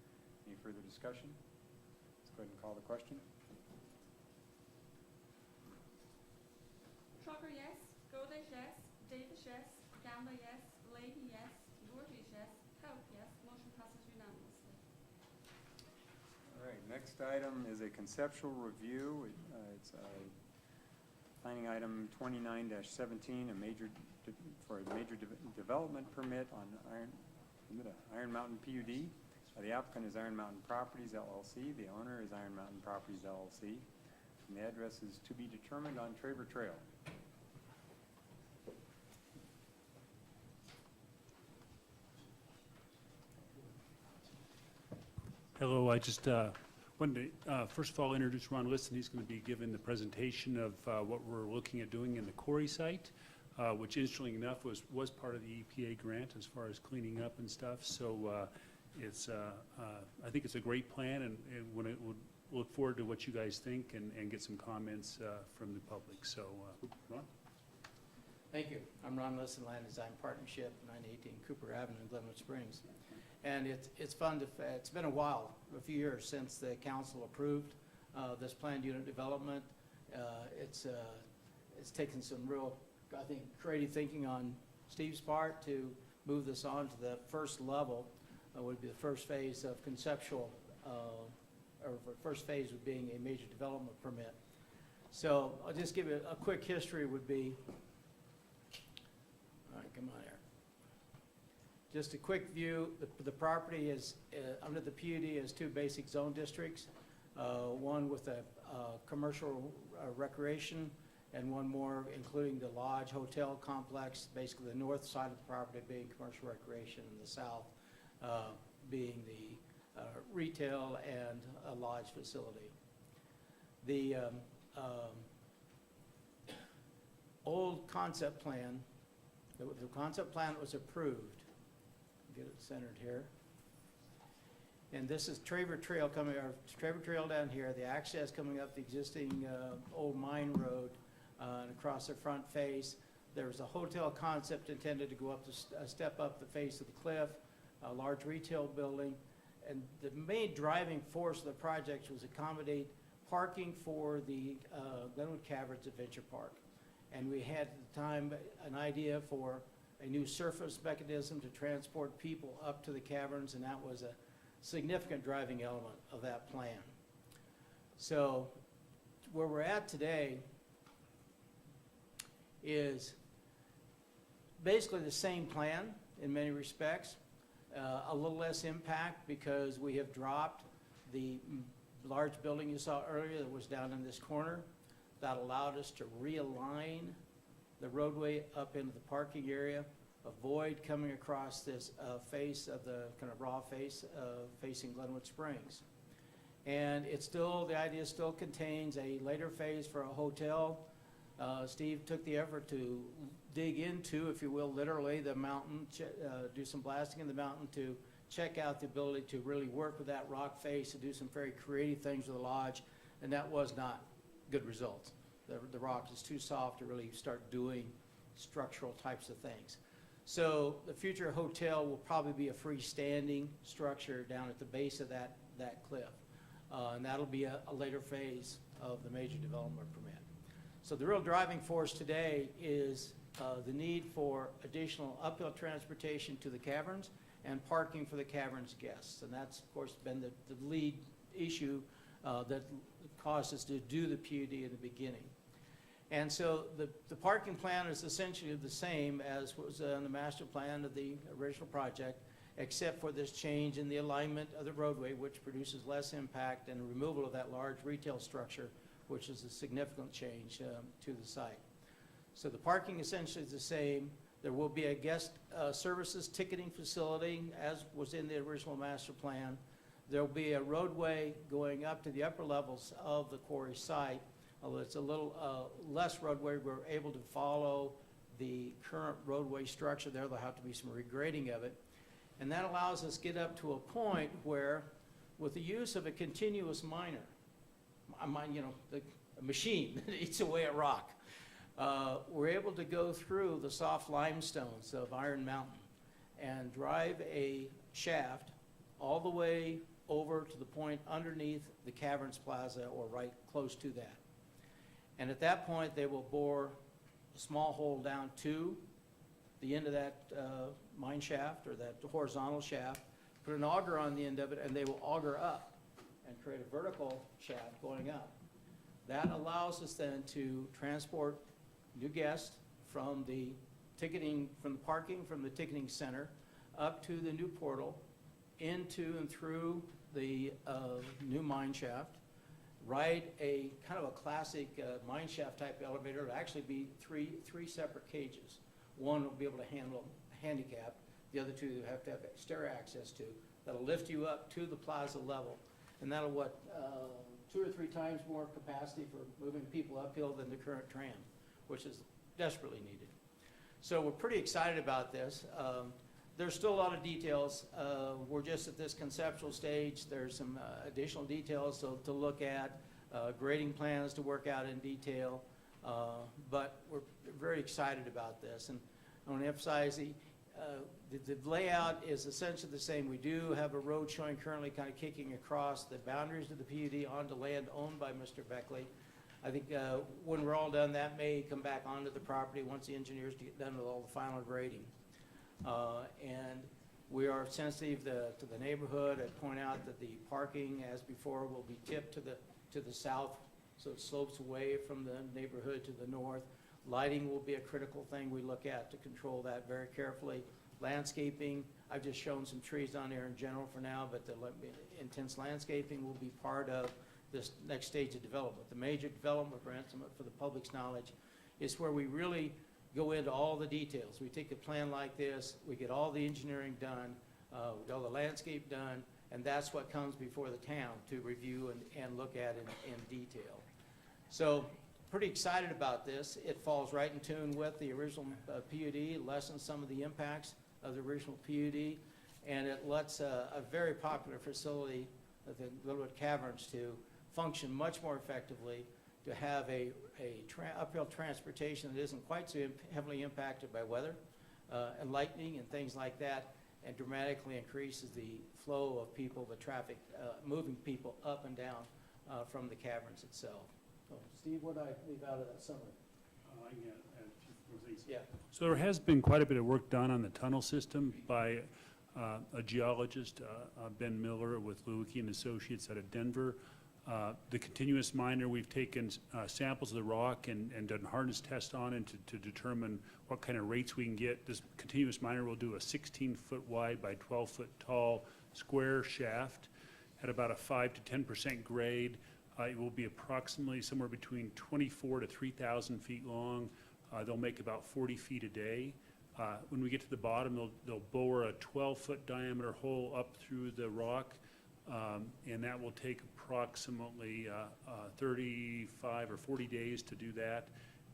Any further discussion? Let's go ahead and call the question. Trucker, yes. Goldish, yes. Davis, yes. Gamble, yes. Lady, yes. Burgess, yes. Help, yes. Motion passes unanimously. All right, next item is a conceptual review. It's planning item 29-17, for a major development permit on Iron Mountain PUD. The applicant is Iron Mountain Properties LLC. The owner is Iron Mountain Properties LLC. And the address is to be determined on Traver Trail. Hello, I just wanted to, first of all, introduce Ron Liston. He's going to be giving the presentation of what we're looking at doing in the Corey site. which interestingly enough was part of the EPA grant as far as cleaning up and stuff. So I think it's a great plan, and would look forward to what you guys think and get some comments from the public. So, Ron? Thank you. I'm Ron Lisson, Land Design Partnership, 918 Cooper Avenue in Glenwood Springs. And it's fun it's been a while, a few years since the council approved this planned unit development. It's taken some real, I think, creative thinking on Steve's part to move this on to the first level, would be the first phase of conceptual, or first phase of being a major development permit. So I'll just give you a quick history would be, all right, come on here. Just a quick view, the property is, under the PUD, has two basic zone districts, one with a commercial recreation, and one more including the lodge hotel complex, basically the north side of the property being commercial recreation and the south being the retail and a lodge facility. The old concept plan, the concept plan that was approved, get it centered here, and this is Traver Trail coming, or Traver Trail down here, the access coming up the existing old mine road and across the front face. There's a hotel concept intended to go up a step up the face of the cliff, a large retail building, and the main driving force of the project was accommodate parking for the Glenwood Caverns Adventure Park. And we had at the time an idea for a new surface mechanism to transport people up to the caverns, and that was a significant driving element of that plan. So where we're at today is basically the same plan in many respects, a little less impact because we have dropped the large building you saw earlier that was down in this corner. That allowed us to realign the roadway up into the parking area, avoid coming across this face of the kind of raw face facing Glenwood Springs. And it's still, the idea still contains a later phase for a hotel. Steve took the effort to dig into, if you will, literally the mountain, do some blasting in the mountain to check out the ability to really work with that rock face, to do some very creative things with the lodge, and that was not good results. The rock is too soft to really start doing structural types of things. So the future hotel will probably be a freestanding structure down at the base of that cliff. And that'll be a later phase of the major development permit. So the real driving force today is the need for additional uphill transportation to the caverns and parking for the caverns guests. And that's, of course, been the lead issue that caused us to do the PUD in the beginning. And so the parking plan is essentially the same as was in the master plan of the original project, except for this change in the alignment of the roadway, which produces less impact, and removal of that large retail structure, which is a significant change to the site. So the parking essentially is the same. There will be a guest services ticketing facility, as was in the original master plan. There will be a roadway going up to the upper levels of the quarry site. Although it's a little less roadway, we're able to follow the current roadway structure there. There'll have to be some regrading of it. And that allows us to get up to a point where, with the use of a continuous miner, a machine that eats away at rock, we're able to go through the soft limestones of Iron Mountain and drive a shaft all the way over to the point underneath the Caverns Plaza, or right close to that. And at that point, they will bore a small hole down to the end of that mine shaft, or that horizontal shaft, put an auger on the end of it, and they will auger up and create a vertical shaft going up. That allows us then to transport new guests from the ticketing, from the parking, from the ticketing center, up to the new portal, into and through the new mine shaft, ride a kind of a classic mine shaft type elevator. It'll actually be three separate cages. One will be able to handle handicap. The other two you have to have stair access to. That'll lift you up to the plaza level. And that'll 2 or 3 times more capacity for moving people uphill than the current tram, which is desperately needed. So we're pretty excited about this. There's still a lot of details. We're just at this conceptual stage. There's some additional details to look at, grading plans to work out in detail. But we're very excited about this. And I want to emphasize the layout is essentially the same. We do have a road showing currently kind of kicking across the boundaries of the PUD onto land owned by Mr. Beckley. I think when we're all done, that may come back onto the property once the engineers get done with all the final grading. And we are sensitive to the neighborhood. I point out that the parking, as before, will be tipped to the south, so it slopes away from the neighborhood to the north. Lighting will be a critical thing we look at to control that very carefully. Landscaping, I've just shown some trees on there in general for now, but the intense landscaping will be part of this next stage of development. The major development, for the public's knowledge, is where we really go into all the details. We take a plan like this, we get all the engineering done, we get all the landscape done, and that's what comes before the town to review and look at in detail. So, pretty excited about this. It falls right in tune with the original PUD, lessens some of the impacts of the original PUD, and it lets a very popular facility, the Glenwood Caverns, to function much more effectively, to have a uphill transportation that isn't quite so heavily impacted by weather and lightning and things like that, and dramatically increases the flow of people, the traffic, moving people up and down from the caverns itself. So, Steve, what did I leave out of that summary? I can add a few more things. Yeah. So there has been quite a bit of work done on the tunnel system by a geologist, Ben Miller with Lewicki and Associates out of Denver. The continuous miner, we've taken samples of the rock and done hardness tests on it to determine what kind of rates we can get. This continuous miner will do a 16-foot wide by 12-foot tall square shaft at about a 5 to 10% grade. It will be approximately somewhere between 24 to 3,000 feet long. They'll make about 40 feet a day. When we get to the bottom, they'll bore a 12-foot diameter hole up through the rock, and that will take approximately 35 or 40 days to do that.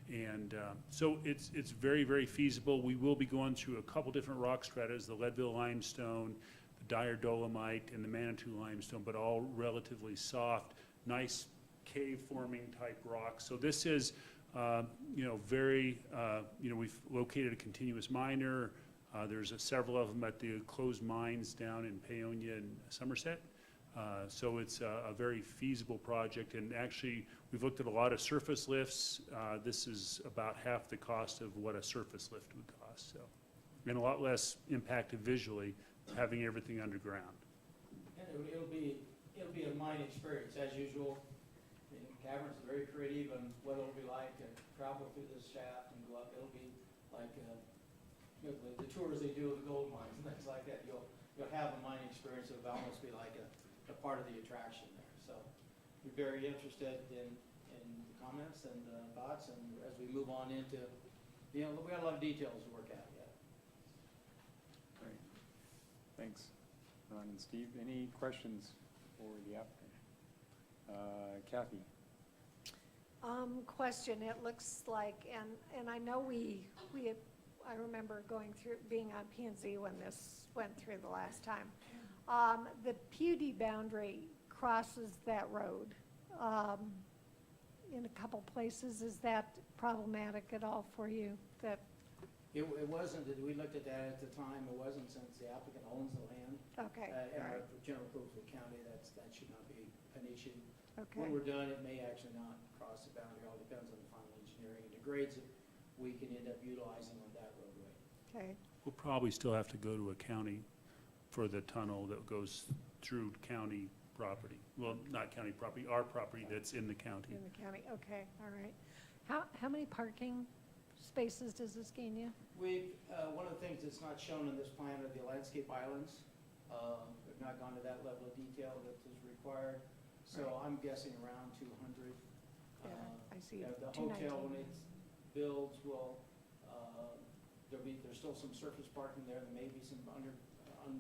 And so it's very, very feasible. We will be going through a couple different rock stratas, the Leadville limestone, the Dyer dolomite, and the Manitou limestone, but all relatively soft, nice cave-forming type rocks. So this is, very, we've located a continuous miner. There's several of them at the closed mines down in Paonia and Somerset. So it's a very feasible project, and actually we've looked at a lot of surface lifts. This is about half the cost of what a surface lift would cost, so, and a lot less impacted visually, having everything underground. And it'll be a mine experience as usual. The caverns are very creative on what it'll be like to travel through this shaft and go up. It'll be like the tours they do of the gold mines and things like that. You'll have a mine experience. It'll almost be like a part of the attraction there. So we're very interested in the comments and thoughts, and as we move on into, we got a lot of details to work out yet. Great. Thanks, Ron and Steve. Any questions for the applicant? Kathy? Question, it looks like, and I know I remember going through, being on P&Z when this went through the last time. The PUD boundary crosses that road in a couple places. Is that problematic at all for you? That It wasn't, we looked at that at the time, it wasn't, since the applicant owns the land. Okay, And all our right. general rules of the county, that should not be an issue. Okay. When we're done, it may actually not cross the boundary, all depends on the final engineering and the grades that we can end up utilizing on that roadway. Okay. We'll probably still have to go to a county for the tunnel that goes through county property. Well, not county property, our property that's in the county. In the county, okay, all right. How many parking spaces does this gain you? One of the things that's not shown in this plan are the landscape islands. We've not gone to that level of detail that is required, so I'm guessing around 200. Yeah, I see, The 219. hotel, when it builds, will, there's still some surface parking there, there may be some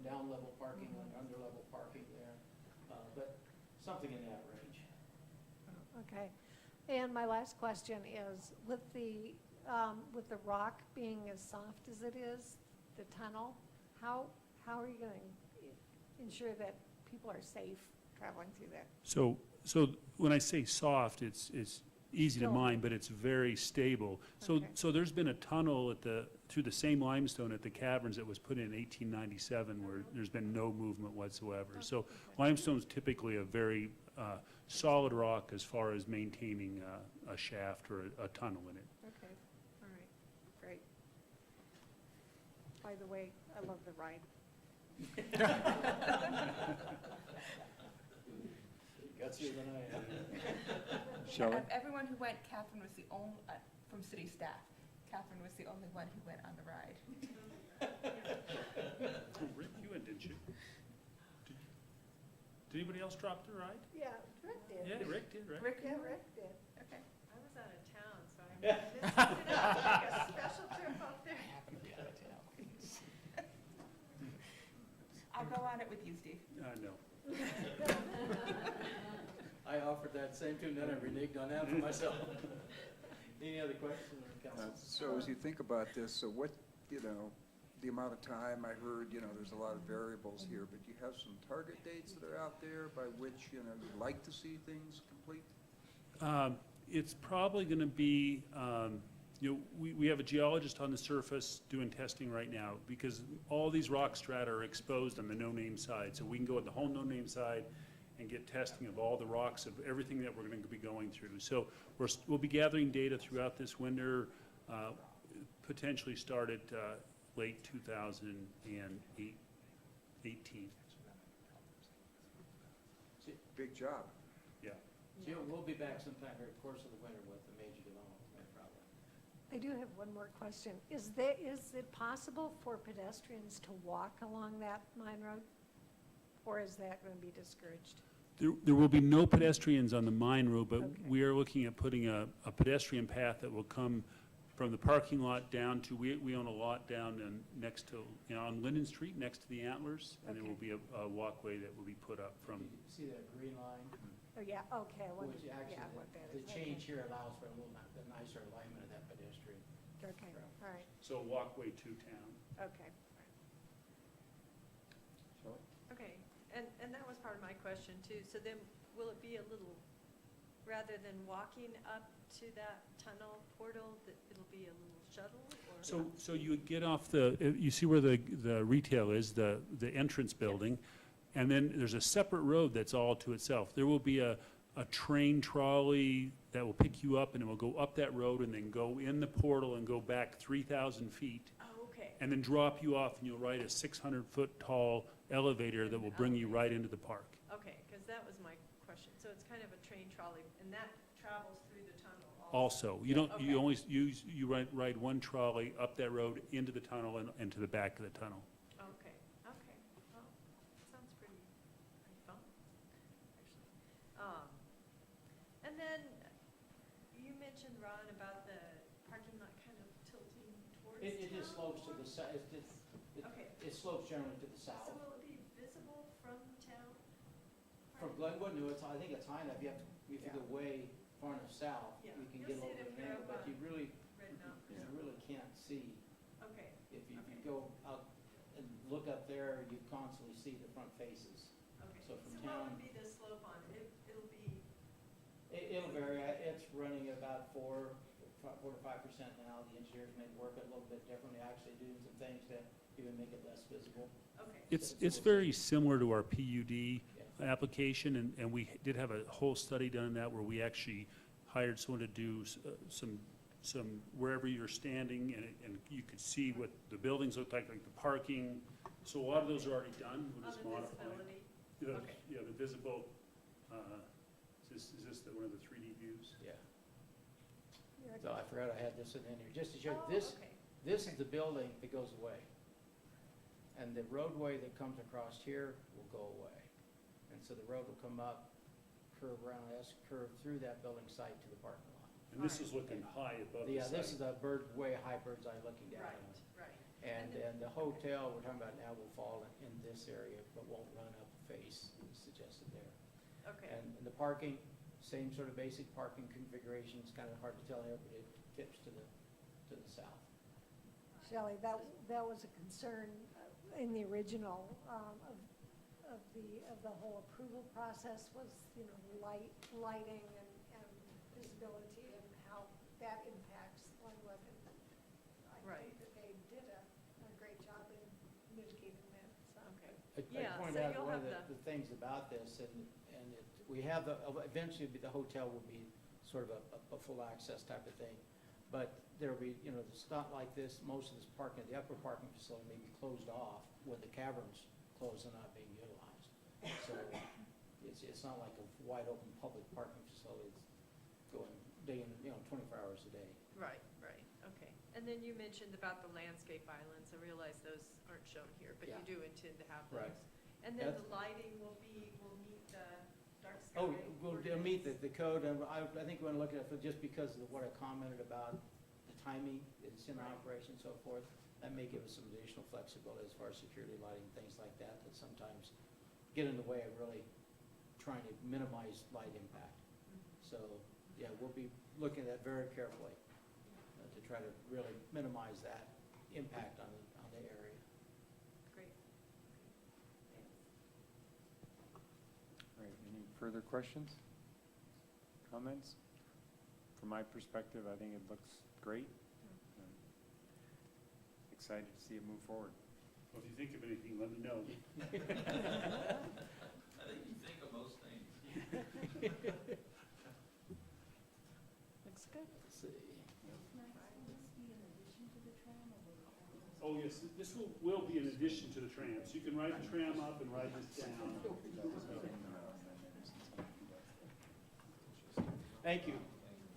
down level parking and under level parking there, but something in that range. Okay. And my last question is, with the with the rock being as soft as it is, the tunnel, how are you going to ensure that people are safe traveling through that? So when I say soft, it's easy to Still- mine, but it's very stable. Okay. So there's been a tunnel through the same limestone at the caverns that was put in 1897 where there's been no movement whatsoever. So limestone's typically a very solid rock as far as maintaining a shaft or a tunnel in it. Okay, all right, great. By the way, I love the ride. Gutsier than I am. Shelley? Everyone who went, Catherine was the only, from city staff, Catherine was the only one who went on the ride. Oh, Rick, you went, didn't you? Did anybody else drop the ride? Yeah, Rick did. Yeah, Rick did, right? Rick, Yeah, Rick did. okay. I was out of town, so I missed it out. Take a special trip up there. I'll go on it with you, Steve. No. I offered that same tune, then I reneged on that for myself. Any other questions, Council? So as you think about this, so what, the amount of time, I heard, there's a lot of variables here, but do you have some target dates that are out there by which, you'd like to see things complete? It's probably going to be, we have a geologist on the surface doing testing right now because all these rock strata are exposed on the no-name side. So we can go at the whole no-name side and get testing of all the rocks of everything that we're going to be going through. So we'll be gathering data throughout this winter, potentially start at late 2018. Big job. Yeah. Jim, we'll be back sometime during the course of the winter with the major development problem. I do have one more question. Is it possible for pedestrians to walk along that mine road? Or is that going to be discouraged? There will be no pedestrians on the mine road, but Okay. we are looking at putting a pedestrian path that will come from the parking lot down to, we own a lot down next to, on Linden Street, next to the Antlers, and there will be a walkway that will be put up from, See that green line? Oh, yeah, okay, I wondered, Which yeah, actually, what that the is. change here allows for a little nicer alignment of that pedestrian. Okay, all right, so walkway to town. okay. Okay, and that was part of my question too. So then, will it be a little, rather than walking up to that tunnel portal, that it'll be a little shuttle or? So you would get off you see where the retail is, the entrance building, and then there's a separate road that's all to itself. There will be a train trolley that will pick you up, and it will go up that road and then go in the portal and go back 3,000 feet, Oh, okay. and then drop you off, and you'll ride a 600-foot tall elevator that will bring you right into the park. Okay, because that was my question. So it's kind of a train trolley, and that travels through the tunnel Also, you don't, Okay. you only use, you ride one trolley up that road into the tunnel and to the back of the tunnel. Okay, okay. Well, sounds pretty fun, actually. And then you mentioned, Ron, about the parking lot kind of tilting towards town. It just slopes to the south, Okay. it slopes generally to the So south. will it be visible from town? From Glenwood, no, I think it's high enough, if you go way far enough south, Yeah, you can you'll get a see little it if bit of you're an angle, up but you on really, Red Mountain. you really can't see. Okay, If you Okay. go out and look up there, you constantly see the front faces. okay. So from what town- would be the slope on it? It'll be, It'll vary, it's running about 4 to 5% now. The engineers may work it a little bit differently, actually doing some things to even make it less visible. okay. It's very similar to our PUD Yeah. application, and we did have a whole study done on that where we actually hired someone to do some wherever you're standing, and you could see what the buildings look like the parking. So a lot of those are already done. We'll On just the modify. visibility? The- Okay. Yeah, the visible, is this one of the 3D views? Yeah. So I forgot I had this in here, just to show, Oh, this okay. is the building that goes away. And the roadway that comes across here will go away. And so the road will come up, curve around, curve through that building site to the parking lot. And this is looking high above the Yeah, this is site. the way high bird's eye looking down. Right, on it. right. And then- the hotel we're talking about now will fall in this area, but won't run up a face as suggested there. Okay, And the parking, same sort of basic parking configuration, it's kind of hard to tell here, but it tips to the to the south. Shelley, that was a concern in the original of the whole approval process was, you know, lighting and visibility and how that impacts Glenwood. And I think that they did a great job in mitigating that, so. I point out one of the things about this, we have eventually the hotel will be sort of a full access type of thing. But there'll be, you know, it's not like this, most of this parking, the upper parking facility may be closed off when the cavern's closed and not being utilized. So it's not like a wide open public parking facility that's going day in, you know, 24 hours a day. Right, okay. And then you mentioned about the landscape islands. I realize those aren't shown here, but you Yeah. do intend to have Right. those. And then That's- the lighting will meet the dark sky. Oh, they'll meet ordinance. the code, and I think we want to look at it just because of what I commented about the timing, it's in Right. operation and so forth. That may give us some additional flexibility as far as security lighting, things like that, that sometimes get in the way of really trying to minimize light impact. So, yeah, we'll be looking at that very carefully to try to really minimize that impact on the area. Great. Great. Any further questions? Comments? From my perspective, I think it looks great. I'm excited to see it move forward. Well, if you think of anything, let me know. I think you think of most things. Looks good. Let's see. Oh, yes, this will be in addition to the tram, so you can ride the tram up and ride this down. Thank you.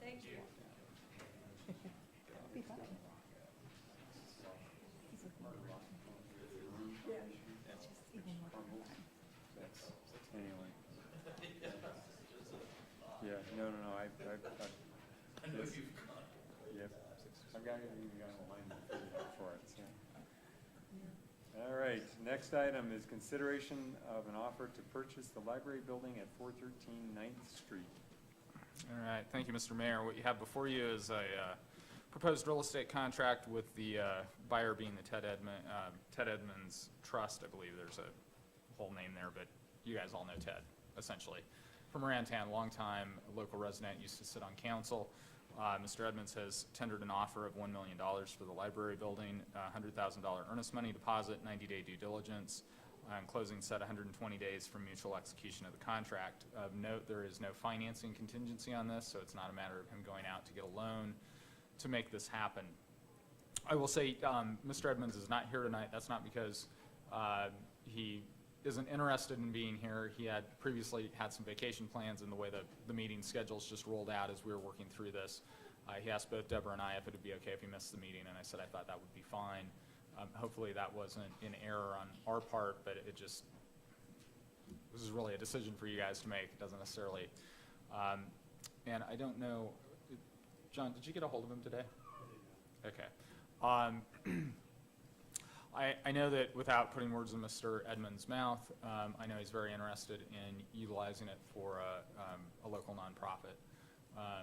Thank you. Anyway. Yeah, no, I've I know yes. you've gone. Yep, I've got, even got a line figured out for it, so. All right, next item is consideration of an offer to purchase the library building at 413 9th Street. All right, thank you, Mr. Mayor. What you have before you is a proposed real estate contract with the buyer being the Ted Edmonds Trust. I believe there's a whole name there, but you guys all know Ted, essentially. From Morantan, longtime local resident, used to sit on council. Mr. Edmonds has tendered an offer of $1 million for the library building, $100,000 earnest money deposit, 90-day due diligence, and closing set 120 days from mutual execution of the contract. Of note, there is no financing contingency on this, so it's not a matter of him going out to get a loan to make this happen. I will say Mr. Edmonds is not here tonight. That's not because he isn't interested in being here. He had previously had some vacation plans, and the way the meeting schedules just rolled out as we were working through this. He asked both Deborah and I if it would be okay if he missed the meeting, and I said I thought that would be fine. Hopefully that wasn't an error on our part, but this is really a decision for you guys to make. It doesn't necessarily, and I don't know, John, did you get a hold of him today? Okay. I know that without putting words in Mr. Edmonds' mouth, I know he's very interested in utilizing it for a local nonprofit. I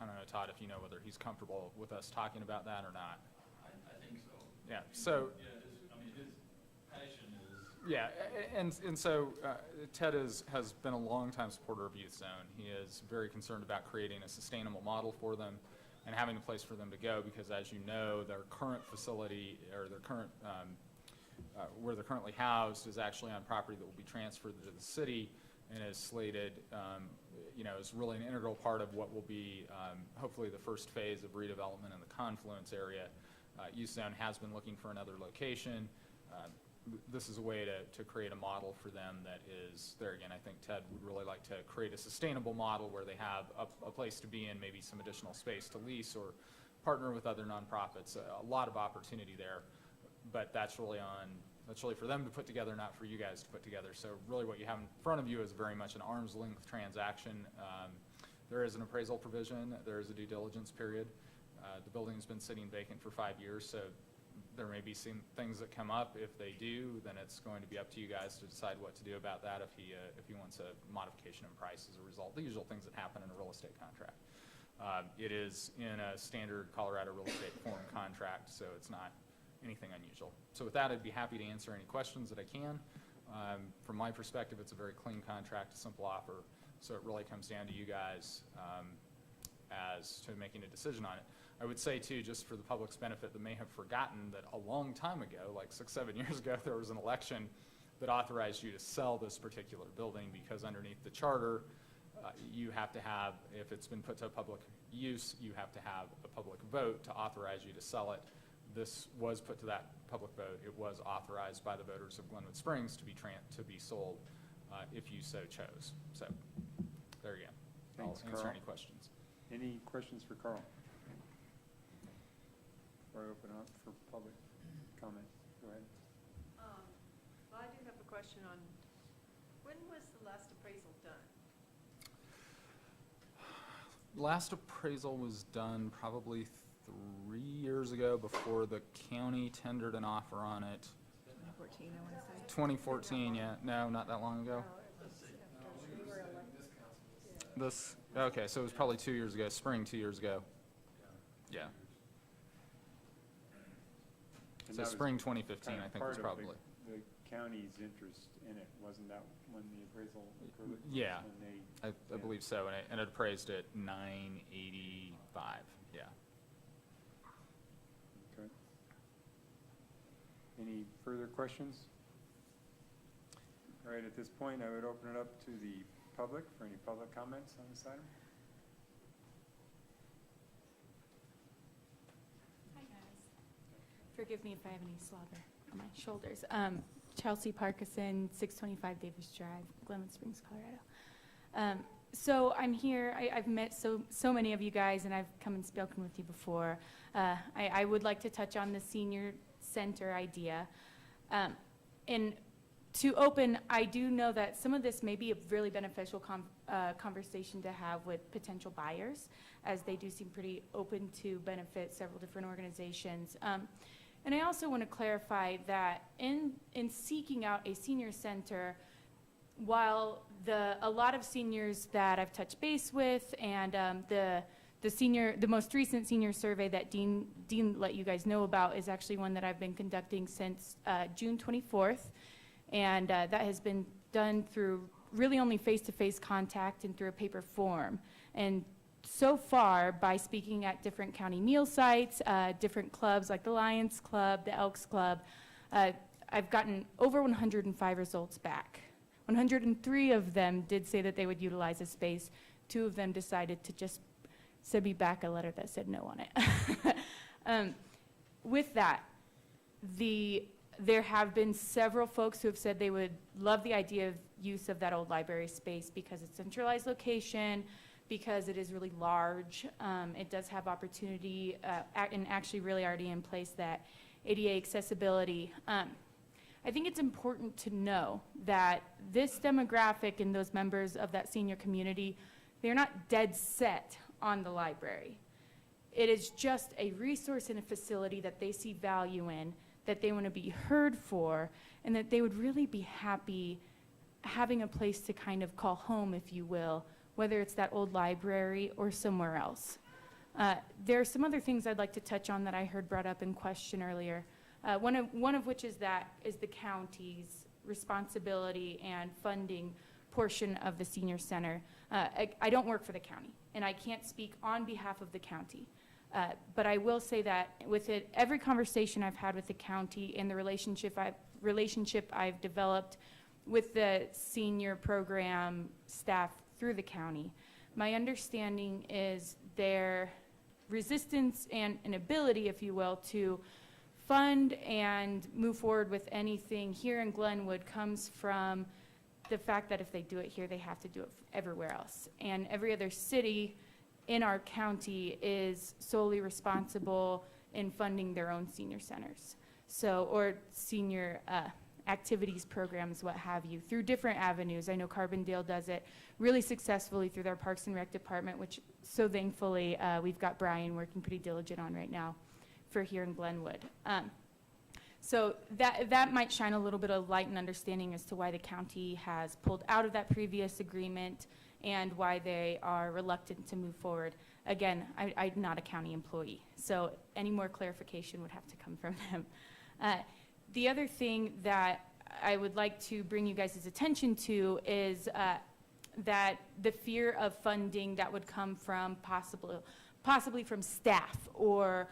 don't know, Todd, if you know whether he's comfortable with us talking about that or not. I think so. Yeah, so. Yeah, his passion is. Yeah, and so Ted has been a longtime supporter of Youth Zone. He is very concerned about creating a sustainable model for them and having a place for them to go, because as you know, their current facility, or their current, where they're currently housed, is actually on property that will be transferred to the city and is slated, is really an integral part of what will be hopefully the first phase of redevelopment in the Confluence area. Youth Zone has been looking for another location. This is a way to create a model for them that is, there again, I think Ted would really like to create a sustainable model where they have a place to be in, maybe some additional space to lease or partner with other nonprofits. A lot of opportunity there, but that's really for them to put together, not for you guys to put together. So really what you have in front of you is very much an arm's length transaction. There is an appraisal provision, there is a due diligence period. The building's been sitting vacant for 5 years, so there may be some things that come up. If they do, then it's going to be up to you guys to decide what to do about that if he wants a modification in price as a result. The usual things that happen in a real estate contract. It is in a standard Colorado real estate form contract, so it's not anything unusual. So with that, I'd be happy to answer any questions that I can. From my perspective, it's a very clean contract, a simple offer, so it really comes down to you guys as to making a decision on it. I would say too, just for the public's benefit that may have forgotten, that a long time ago, like 6-7 years ago, there was an election that authorized you to sell this particular building, because underneath the charter, you have to have, if it's been put to public use, you have to have a public vote to authorize you to sell it. This was put to that public vote. It was authorized by the voters of Glenwood Springs to be sold if you so chose. So there you go. Thanks, I'll answer Carl. any questions. Any questions for Carl? Before I open up for public comment, go ahead. Well, I do have a question on, when was the last appraisal done? Last appraisal was done probably 3 years ago, before the county tendered an offer on it. 2014, I want to say. 2014, yeah. No, not that long ago. This, okay, so it was probably 2 years ago, spring 2 years ago. Yeah. And So that was spring 2015, kind of I think was part of probably. the county's interest in it, wasn't that when the appraisal occurred? Yeah, When I yeah. believe so, and it appraised at 985, yeah. Okay. Any further questions? All right, at this point, I would open it up to the public for any public comments on this item. Hi, guys. Forgive me if I have any slobber on my shoulders. Chelsea Parkinson, 625 Davis Drive, Glenwood Springs, Colorado. So I'm here, I've met so many of you guys, and I've come and spoken with you before. I would like to touch on the senior center idea. And to open, I do know that some of this may be a really beneficial conversation to have with potential buyers, as they do seem pretty open to benefit several different organizations. And I also want to clarify that in seeking out a senior center, while a lot of seniors that I've touched base with, and the most recent senior survey that Dean let you guys know about is actually one that I've been conducting since June 24th, and that has been done through really only face-to-face contact and through a paper form. And so far, by speaking at different county meal sites, different clubs like the Lions Club, the Elks Club, I've gotten over 105 results back. 103 of them did say that they would utilize a space. 2 of them decided to just send me back a letter that said no on it. With that, there have been several folks who have said they would love the idea of use of that old library space because it's centralized location, because it is really large. It does have opportunity, and actually really already in place, that ADA accessibility. I think it's important to know that this demographic and those members of that senior community, they're not dead set on the library. It is just a resource and a facility that they see value in, that they want to be heard for, and that they would really be happy having a place to kind of call home, if you will, whether it's that old library or somewhere else. There are some other things I'd like to touch on that I heard brought up in question earlier. One of which is the county's responsibility and funding portion of the senior center. I don't work for the county, and I can't speak on behalf of the county. But I will say that with every conversation I've had with the county and the relationship I've developed with the senior program staff through the county, my understanding is their resistance and an ability, if you will, to fund and move forward with anything here in Glenwood comes from the fact that if they do it here, they have to do it everywhere else. And every other city in our county is solely responsible in funding their own senior centers. Or senior activities, programs, what have you, through different avenues. I know Carbondale does it really successfully through their Parks and Rec department, which so thankfully we've got Brian working pretty diligent on right now for here in Glenwood. So that might shine a little bit of light and understanding as to why the county has pulled out of that previous agreement and why they are reluctant to move forward. Again, I'm not a county employee, so any more clarification would have to come from them. The other thing that I would like to bring you guys' attention to is that the fear of funding that would come from possibly from staff or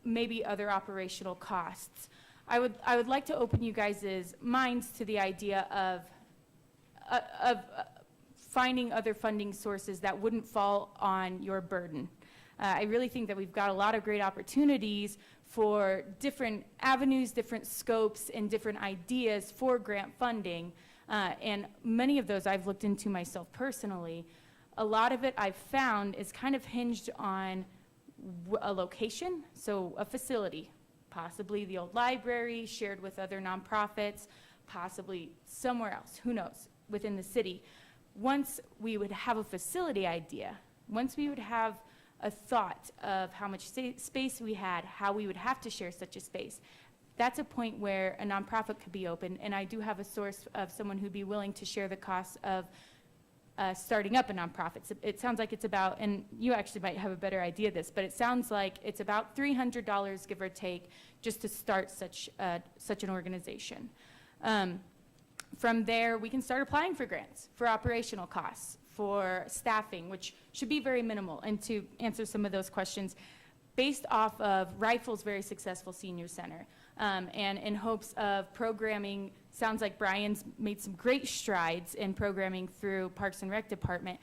maybe other operational costs. I would like to open you guys' minds to the idea of finding other funding sources that wouldn't fall on your burden. I really think that we've got a lot of great opportunities for different avenues, different scopes, and different ideas for grant funding. And many of those I've looked into myself personally. A lot of it I've found is kind of hinged on a location, so a facility, possibly the old library shared with other nonprofits, possibly somewhere else, who knows, within the city. Once we would have a facility idea, once we would have a thought of how much space we had, how we would have to share such a space, that's a point where a nonprofit could be open, and I do have a source of someone who'd be willing to share the costs of starting up a nonprofit. So it sounds like it's about, and you actually might have a better idea of this, but it sounds like it's about $300, give or take, just to start such an organization. From there, we can start applying for grants, for operational costs, for staffing, which should be very minimal. And to answer some of those questions, based off of Rifle's very successful senior center, and in hopes of programming, sounds like Brian's made some great strides in programming through Parks and Rec Department.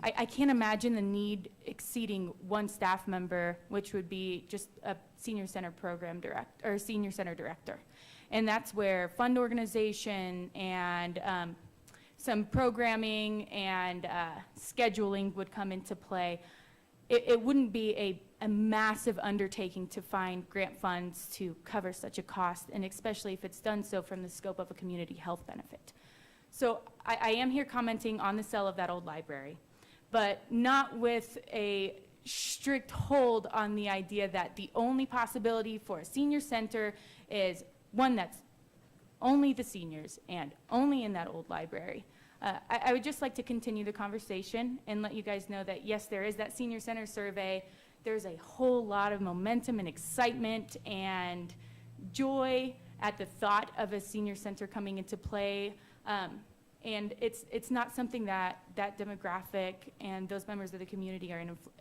I can't imagine the need exceeding one staff member, which would be just a senior center program director, or senior center director. And that's where fund organization and some programming and scheduling would come into play. It wouldn't be a massive undertaking to find grant funds to cover such a cost, and especially if it's done so from the scope of a community health benefit. So I am here commenting on the sale of that old library, but not with a strict hold on the idea that the only possibility for a senior center is one that's only the seniors and only in that old library. I would just like to continue the conversation and let you guys know that, yes, there is that senior center survey. There's a whole lot of momentum and excitement and joy at the thought of a senior center coming into play. And it's not something that demographic and those members of the community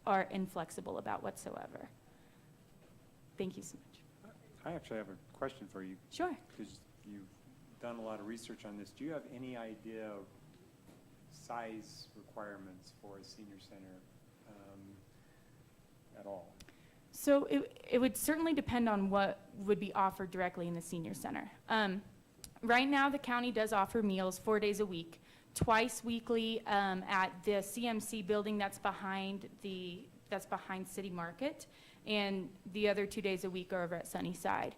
are inflexible about whatsoever. Thank you so much. I actually have a question for you. Sure. Because you've done a lot of research on this. Do you have any idea of size requirements for a senior center at all? So it would certainly depend on what would be offered directly in the senior center. Right now, the county does offer meals 4 days a week, twice weekly at the CMC building that's behind City Market, and the other 2 days a week are over at Sunnyside.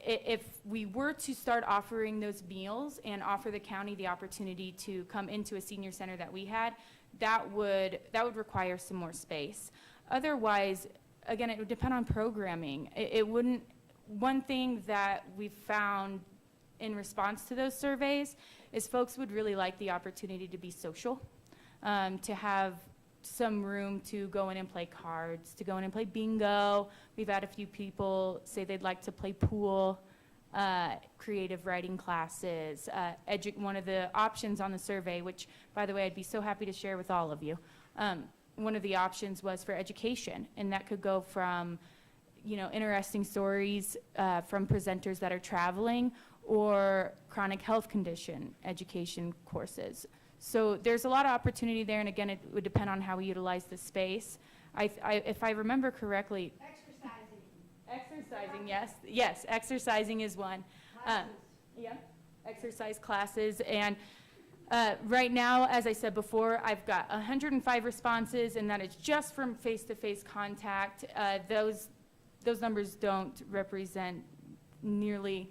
If we were to start offering those meals and offer the county the opportunity to come into a senior center that we had, that would require some more space. Otherwise, again, it would depend on programming. It wouldn't. One thing that we found in response to those surveys is folks would really like the opportunity to be social, to have some room to go in and play cards, to go in and play bingo. We've had a few people say they'd like to play pool, creative writing classes. One of the options on the survey, which, by the way, I'd be so happy to share with all of you, one of the options was for education, and that could go from, interesting stories from presenters that are traveling, or chronic health condition education courses. So there's a lot of opportunity there, and again, it would depend on how we utilize the space. If I remember correctly, exercising, yes, exercising is one. Exercise classes, and right now, as I said before, I've got 105 responses, and that is just from face-to-face contact. Those numbers don't represent nearly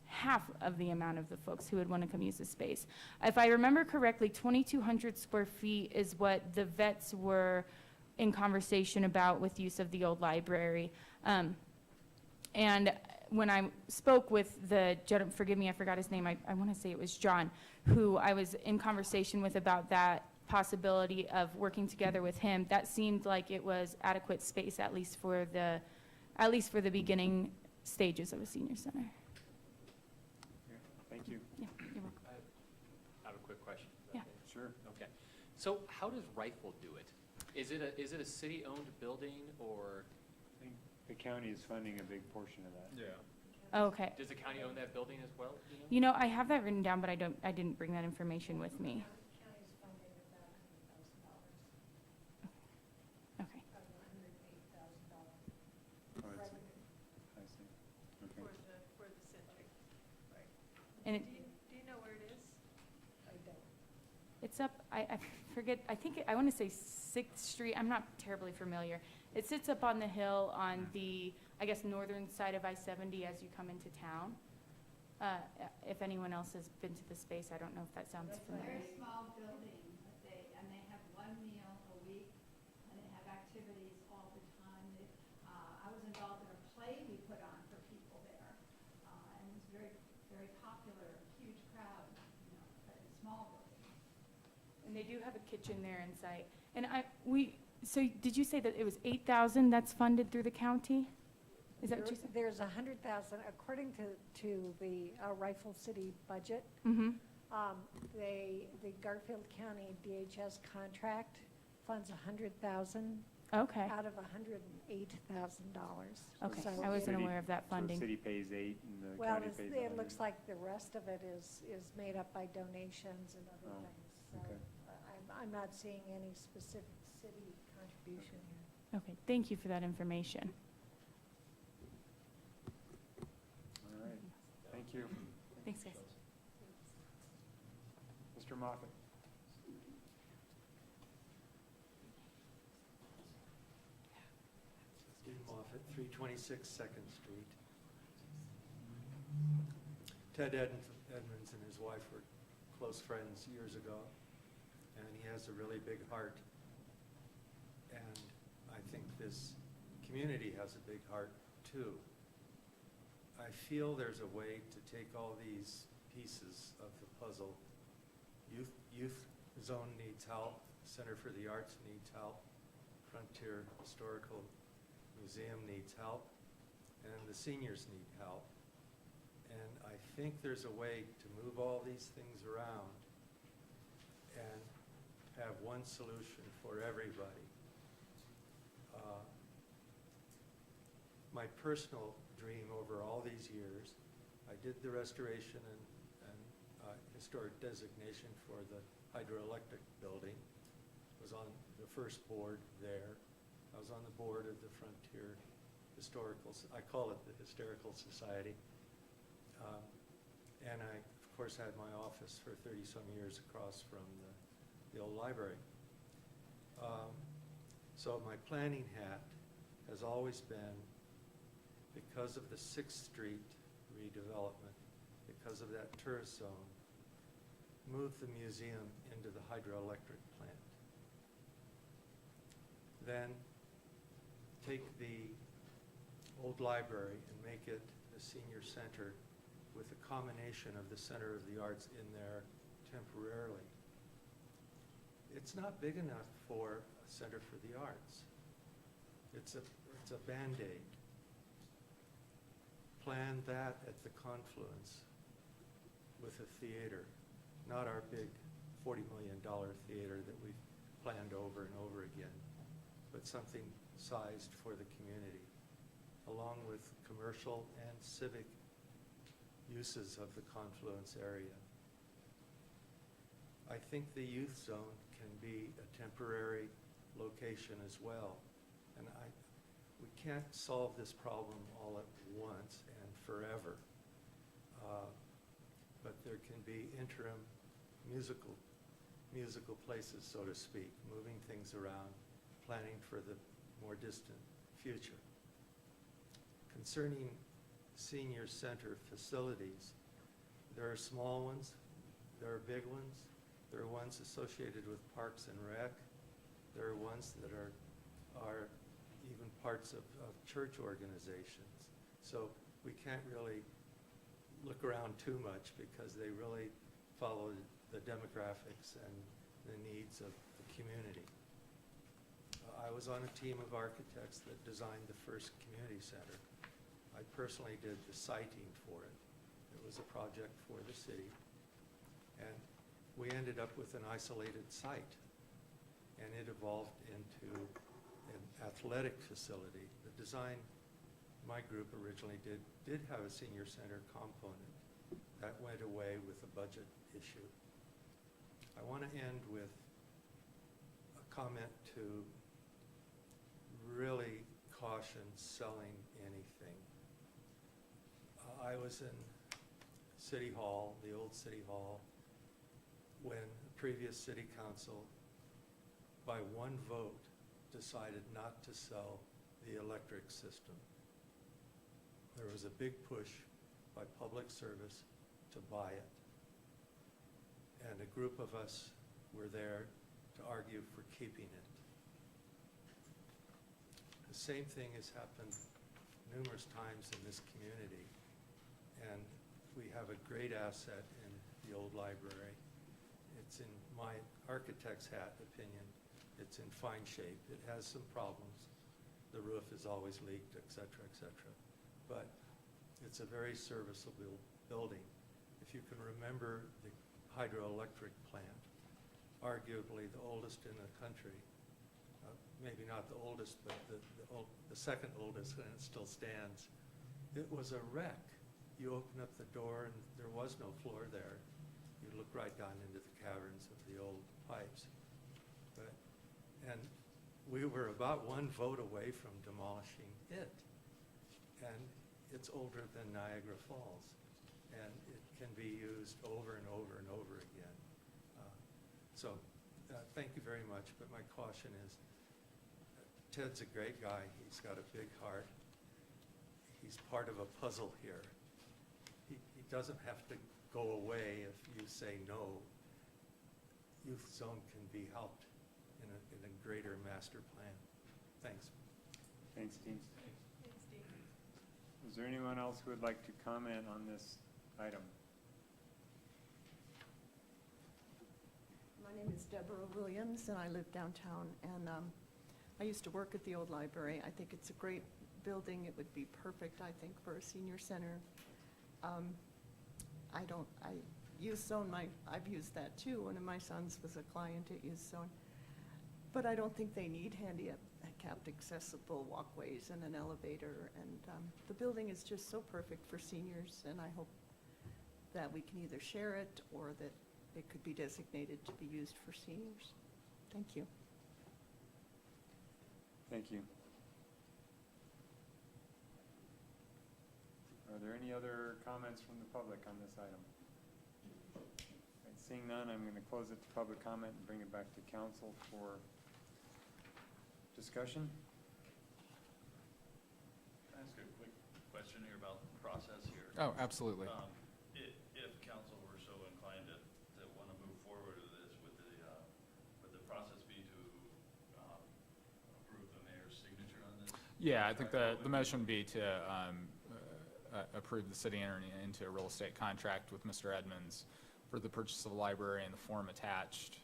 half of the amount of the folks who would want to come use the space. If I remember correctly, 2,200 square feet is what the vets were in conversation about with use of the old library. And when I spoke with the gentleman, forgive me, I forgot his name, I want to say it was John, who I was in conversation with about that possibility of working together with him, that seemed like it was adequate space, at least for the beginning stages of a senior center. Thank you. Yeah, you're welcome. I have a quick question. Yeah. Sure. Okay. So how does Rifle do it? Is it a city-owned building, or I think the county is funding a big portion of that. Yeah. Okay. does the county own that building as well? do you know? You know, I have that written down, but I didn't bring that information with me. County's funding about $100,000 Okay. of the $108,000 Oh, I see. revenue. I see. Okay. For the center. Right. And it, Do you know where it is? I don't. it's up, I forget, I want to say 6th Street, I'm not terribly familiar. It sits up on the hill on the, I guess, northern side of I-70 as you come into town. If anyone else has been to the space, I don't know if that sounds It's a familiar. very small building, but they have one meal a week, and they have activities all the time. I was involved in a play we put on for people there, and it was very, very popular, huge crowd, but it's a small building. And they do have a kitchen there in sight. And so did you say that it was 8,000 that's funded through the county? Is that what you said? There's 100,000, according to the Rifle City budget. Mm-hmm. The Garfield County DHS contract funds 100,000 Okay, out of $108,000. okay. So I wasn't it- aware of that So the funding. city pays 8 and the Well, county pays 100. it looks like the rest of it is made up by donations and other Oh, things. So okay. I'm not seeing any specific city contribution here. Okay, thank you for that information. All right. Thank you. Thanks, guys. Mr. Moffett. Steve Moffett, 326 Second Street. Ted Edmonds and his wife were close friends years ago, and he has a really big heart. And I think this community has a big heart, too. I feel there's a way to take all these pieces of the puzzle. Youth Zone needs help, Center for the Arts needs help, Frontier Historical Museum needs help, and the seniors need help. And I think there's a way to move all these things around and have one solution for everybody. My personal dream over all these years, I did the restoration and historic designation for the hydroelectric building, was on the first board there. I was on the board of the Frontier Historical, I call it the Hysterical Society. And I, of course, had my office for 30-some years across from the old library. So my planning hat has always been, because of the 6th Street redevelopment, because of that tourist zone, move the museum into the hydroelectric plant. Then take the old library and make it the senior center with a combination of the Center of the Arts in there temporarily. It's not big enough for a Center for the Arts. It's a Band-Aid. Plan that at the confluence with a theater, not our big $40 million theater that we've planned over and over again, but something sized for the community, along with commercial and civic uses of the confluence area. I think the youth zone can be a temporary location as well. And we can't solve this problem all at once and forever. But there can be interim musical places, so to speak, moving things around, planning for the more distant future. Concerning senior center facilities, there are small ones, there are big ones, there are ones associated with Parks and Rec, there are ones that are even parts of church organizations. So we can't really look around too much because they really follow the demographics the needs of the community. I was on a team of architects that designed the first community center. I personally did the siting for it. It was a project for the city. And we ended up with an isolated site. And it evolved into an athletic facility. The design my group originally did have a senior center component. That went away with a budget issue. I want to end with a comment to really caution selling anything. I was in City Hall, the old City Hall, when the previous city council, by one vote, decided not to sell the electric system. There was a big push by public service to buy it. And a group of us were there to argue for keeping it. The same thing has happened numerous times in this community. And we have a great asset in the old library. It's in my architect's hat opinion, it's in fine shape. It has some problems. The roof is always leaked, et cetera, et cetera. But it's a very serviceable building. If you can remember the hydroelectric plant, arguably the oldest in the country, maybe not the oldest, but the second oldest, and it still stands. It was a wreck. You open up the door and there was no floor there. You look right down into the caverns of the old pipes. And we were about one vote away from demolishing it. And it's older than Niagara Falls. And it can be used over and over and over again. Thank you very much, but my caution is, Ted's a great guy. He's got a big heart. He's part of a puzzle here. He doesn't have to go away if you say no. Youth Zone can be helped in a greater master plan. Thanks. Thanks, Dean. Thanks, Dean. Is there anyone else who would like to comment on this item? My name is Deborah Williams, and I live downtown, and I used to work at the old library. I think it's a great building. It would be perfect, I think, for a senior center. Youth Zone, I've used that too. One of my sons was a client at Youth Zone. But I don't think they need handicapped accessible walkways and an elevator. And the building is just so perfect for seniors, and I hope that we can either share it or that it could be designated to be used for seniors. Thank you. Thank you. Are there any other comments from the public on this item? Right, seeing none, I'm going to close it to public comment and bring it back to council for discussion. Can I ask a quick question here about the process here? Oh, absolutely. If council were so inclined to want to move forward with this, would the process be to approve the mayor's signature on this? Yeah, I think the motion would be to approve the city entering into a real estate contract with Mr. Edmonds for the purchase of the library in the form attached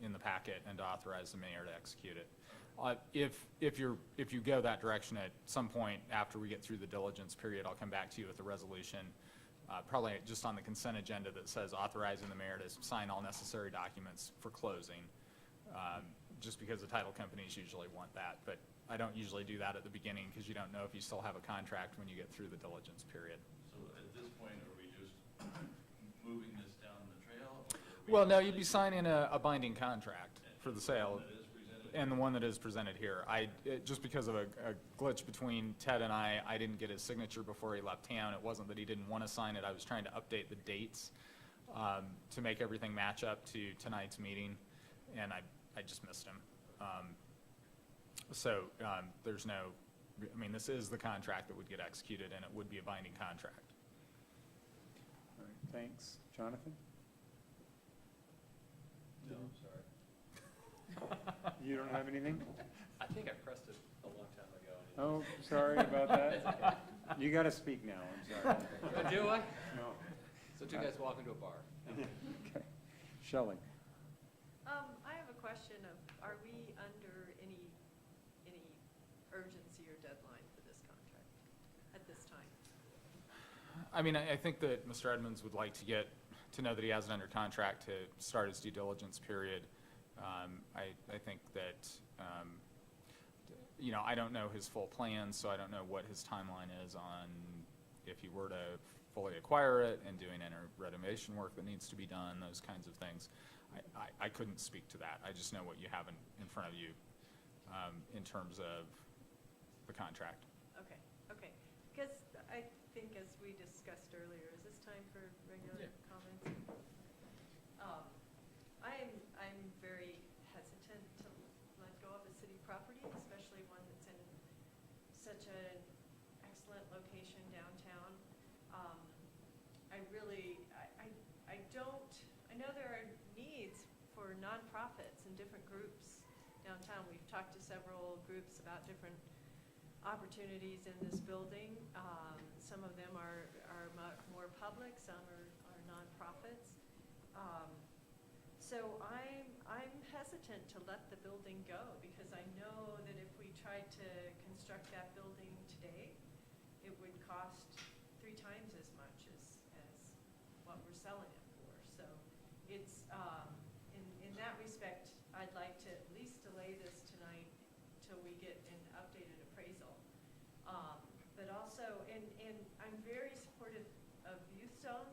in the packet, and to authorize the mayor to execute it. If you go that direction at some point after we get through the diligence period, I'll come back to you with a resolution, probably just on the consent agenda, that says authorizing the mayor to sign all necessary documents for closing, just because the title companies usually want that. But I don't usually do that at the beginning, because you don't know if you still have a contract when you get through the diligence period. So at this point, are we just moving this down the trail? Well, no, you'd be signing a binding contract for the sale. And the one that is presented here. Just because of a glitch between Ted and I didn't get his signature before he left town. It wasn't that he didn't want to sign it. I was trying to update the dates to make everything match up to tonight's meeting, and I just missed him. There's no, this is the contract that would get executed, and it would be a binding contract. All right, thanks. Jonathan? No, I'm sorry. You don't have anything? I think I pressed it a long time ago. Oh, sorry about that. You got to speak now, I'm sorry. Do I? No. So two guys walk into a bar. Okay. Shelley? I have a question of, are we under any urgency or deadline for this contract at this time? I mean, I think that Mr. Edmonds would like to get to know that he has it under contract to start his due diligence period. I think that, you know, I don't know his full plans, so I don't know what his timeline is on if he were to fully acquire it and doing any renovation work that needs to be done, those kinds of things. I couldn't speak to that. I just know what you have in front of you in terms of the contract. Okay, okay. Because I think as we discussed earlier, is this time for regular comments? I'm very hesitant to let go of a city property, especially one that's in such an excellent location downtown. I know there are needs for nonprofits and different groups downtown. We've talked to several groups about different opportunities in this building. Some of them are more public, some are nonprofits. So I'm hesitant to let the building go because I know that if we tried to construct that building today, it would cost 3 times as much as what we're selling it for. So it's, in that respect, I'd like to at least delay this tonight till we get an updated appraisal. But also, and I'm very supportive of Youth Zone,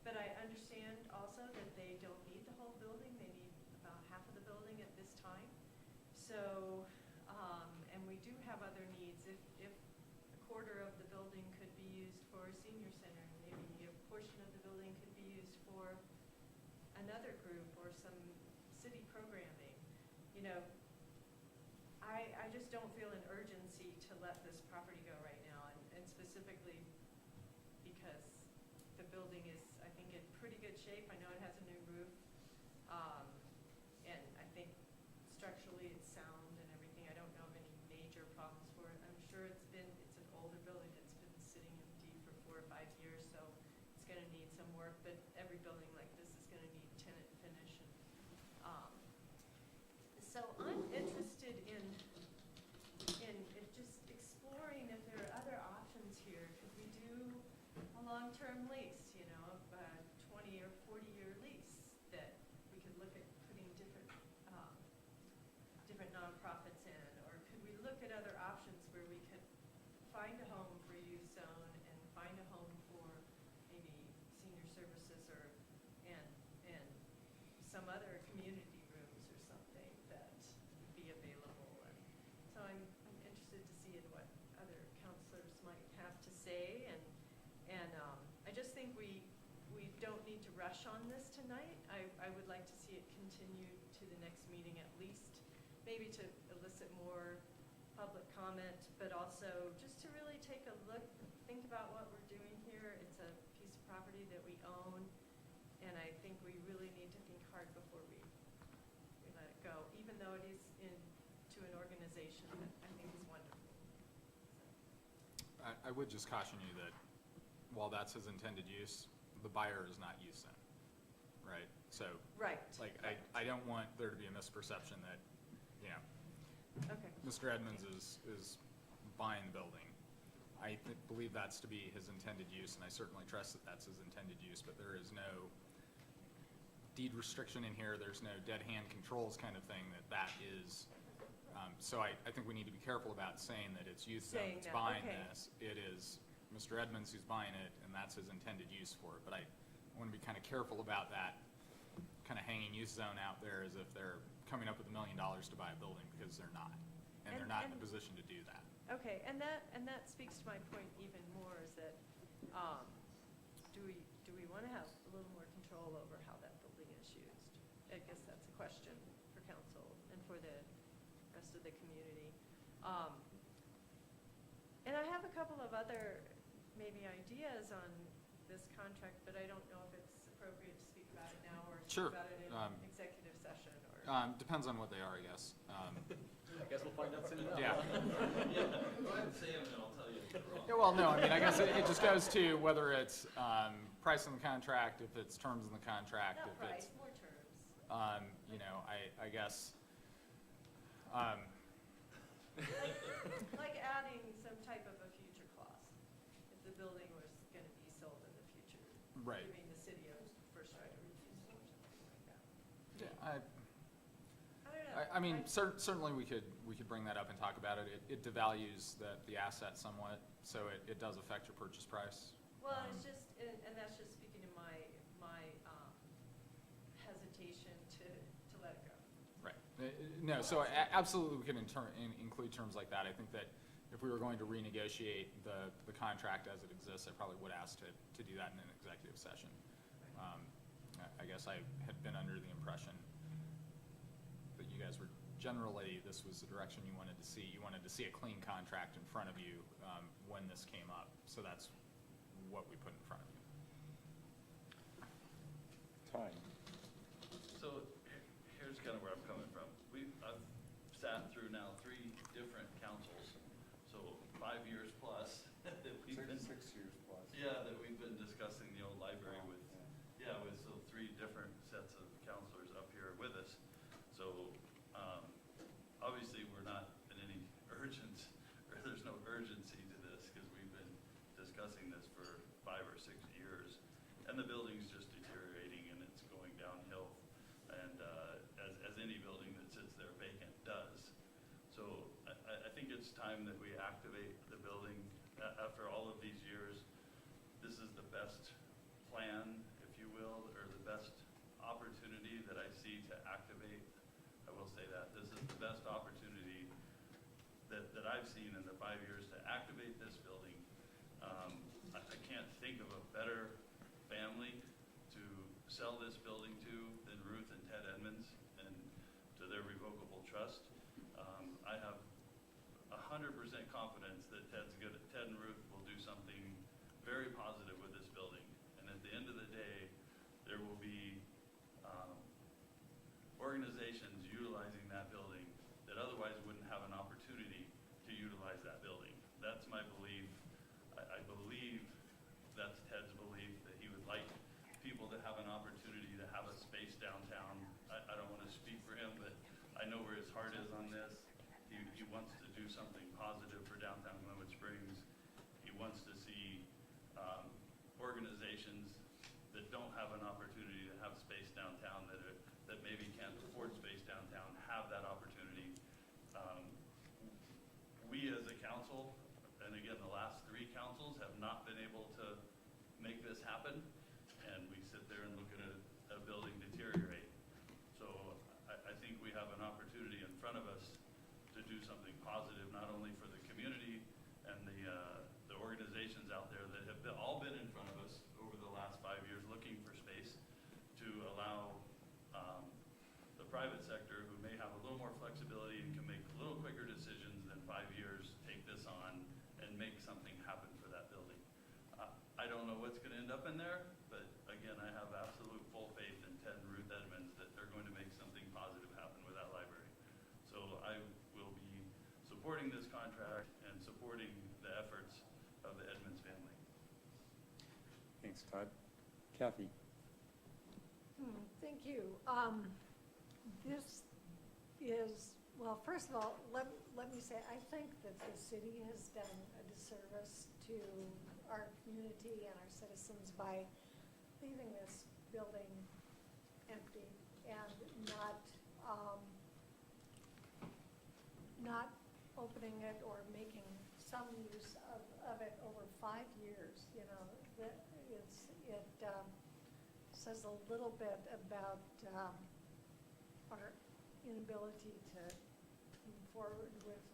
but I understand also that they don't need the whole building. They need about half of the building at this time. So, and we do have other needs. If a quarter of the building could be used for a senior center, maybe a portion of the building could be used for another group or some city programming. You know, I just don't feel an urgency to let this property go right now, and specifically because the building is, I think, in pretty good shape. I know it has a new roof, and I think structurally it's sound and everything. I don't know of any major problems for it. I'm sure it's an older building that's been sitting empty for 4 or 5 years, so it's going to need some work, but every building like this is going to need tenant finish. So I'm interested in just exploring if there are other options here. Could we do a long-term lease, you know, a 20 or 40-year lease that we could look at putting different nonprofits in? Or could we look at other options where we could find a home for Youth Zone and find a home for maybe senior services and some other community rooms or something that would be available? And so I'm interested to see what other counselors might have to say, and I just think we don't need to rush on this tonight. I would like to see it continue to the next meeting at least, maybe to elicit more public comment, but also just to really take a look, think about what we're doing here. It's a piece of property that we own, and I think we really need to think hard before we let it go, even though it is to an organization that I think is wonderful. I would just caution you that while that's his intended use, the buyer is not Youth Zone, right? So, right. Like, I don't want there to be a misperception that, you know, Okay. Mr. Edmonds is buying the building. I believe that's to be his intended use, and I certainly trust that that's his intended use, but there is no deed restriction in here. There's no dead hand controls kind of thing that is. So I think we need to be careful about saying that it's Youth Zone that's buying this. It is Mr. Edmonds who's buying it, and that's his intended use for it. But I want to be kind of careful about that, kind of hanging Youth Zone out there as if they're coming up with $1 million to buy a building, because they're not. And they're not in a position to do that. Okay, and that speaks to my point even more, is that do we want to have a little more control over how that building is used? I guess that's a question for council and for the rest of the community. And I have a couple of other maybe ideas on this contract, but I don't know if it's appropriate to speak about it now or Sure. speak about it in executive session. Or Depends on what they are, I guess. I guess we'll find out soon enough. Yeah. Go ahead and say them, and I'll tell you if you're wrong. Yeah, well, no, I mean, I guess it just goes to whether it's price in the contract, if it's terms in the contract, not if price, it's, more terms. you know, I guess. Like adding some type of a future clause, if the building was gonna be sold in the future. Right. Giving the city a first right of refusal or something like that. Yeah, I don't know. I mean, certainly we could bring that up and talk about it. It devalues the asset somewhat, so it does affect your purchase price. Well, it's just, and that's just speaking to my hesitation to let it go. Right. No, so absolutely we can include terms like that. I think that if we were going to renegotiate the contract as it exists, I probably would ask to do that in an executive session. I guess I had been under the impression that you guys were generally, this was the direction you wanted to see. You wanted to see a clean contract in front of you when this came up. So that's what we put in front of you. Todd? So here's kind of where I'm coming from. I've sat through now 3 different councils, so 5 years plus that we've been. 6 years plus. Yeah, that we've been discussing the old library with, with so 3 different sets of counselors up here with us. So, obviously we're not in any urgent, or there's no urgency to this because we've been discussing this for 5 or 6 years. And the building's just deteriorating and it's going downhill. And as any building that sits there vacant does. So I think it's time that we activate the building. After all of these years, this is the best plan, if you will, or the best opportunity that I see to activate. I will say that. This is the best opportunity that I've seen in the 5 years to activate this building. I can't think of a better family to sell this building to than Ruth and Ted Edmonds and to their revocable trust. I have 100% confidence that Ted and Ruth will do something very positive with this building. And at the end of the day, there will be organizations utilizing that building that otherwise wouldn't have an opportunity to utilize that building. That's my belief. I believe that's Ted's belief, that he would like people to have an opportunity to have a space downtown. I don't want to speak for him, but I know where his heart is on this. He wants to do something positive for downtown Glenwood Springs. He wants to see organizations that don't have an opportunity to have space downtown, that maybe can't afford space downtown, have that opportunity. We as a council, and again, the last 3 councils have not been able to make this happen, and we sit there and look at a building deteriorate. So I think we have an opportunity in front of us to do something positive, not only for the community and the organizations out there that have all been in front of us over the last 5 years looking for space to allow the private sector, who may have a little more flexibility and can make a little quicker decisions than 5 years, take this on and make something happen for that building. I don't know what's going to end up in there, but again, I have absolute full faith in Ted and Ruth Edmonds that they're going to make something positive happen with that library. So I will be supporting this contract and supporting the efforts of the Edmonds family. Thanks, Todd. Kathy? Thank you. This is, well, first of all, let me say, I think that the city has done a disservice to our community and our citizens by leaving this building empty and not opening it or making some use of it over 5 years. You know, it says a little bit about our inability to move forward with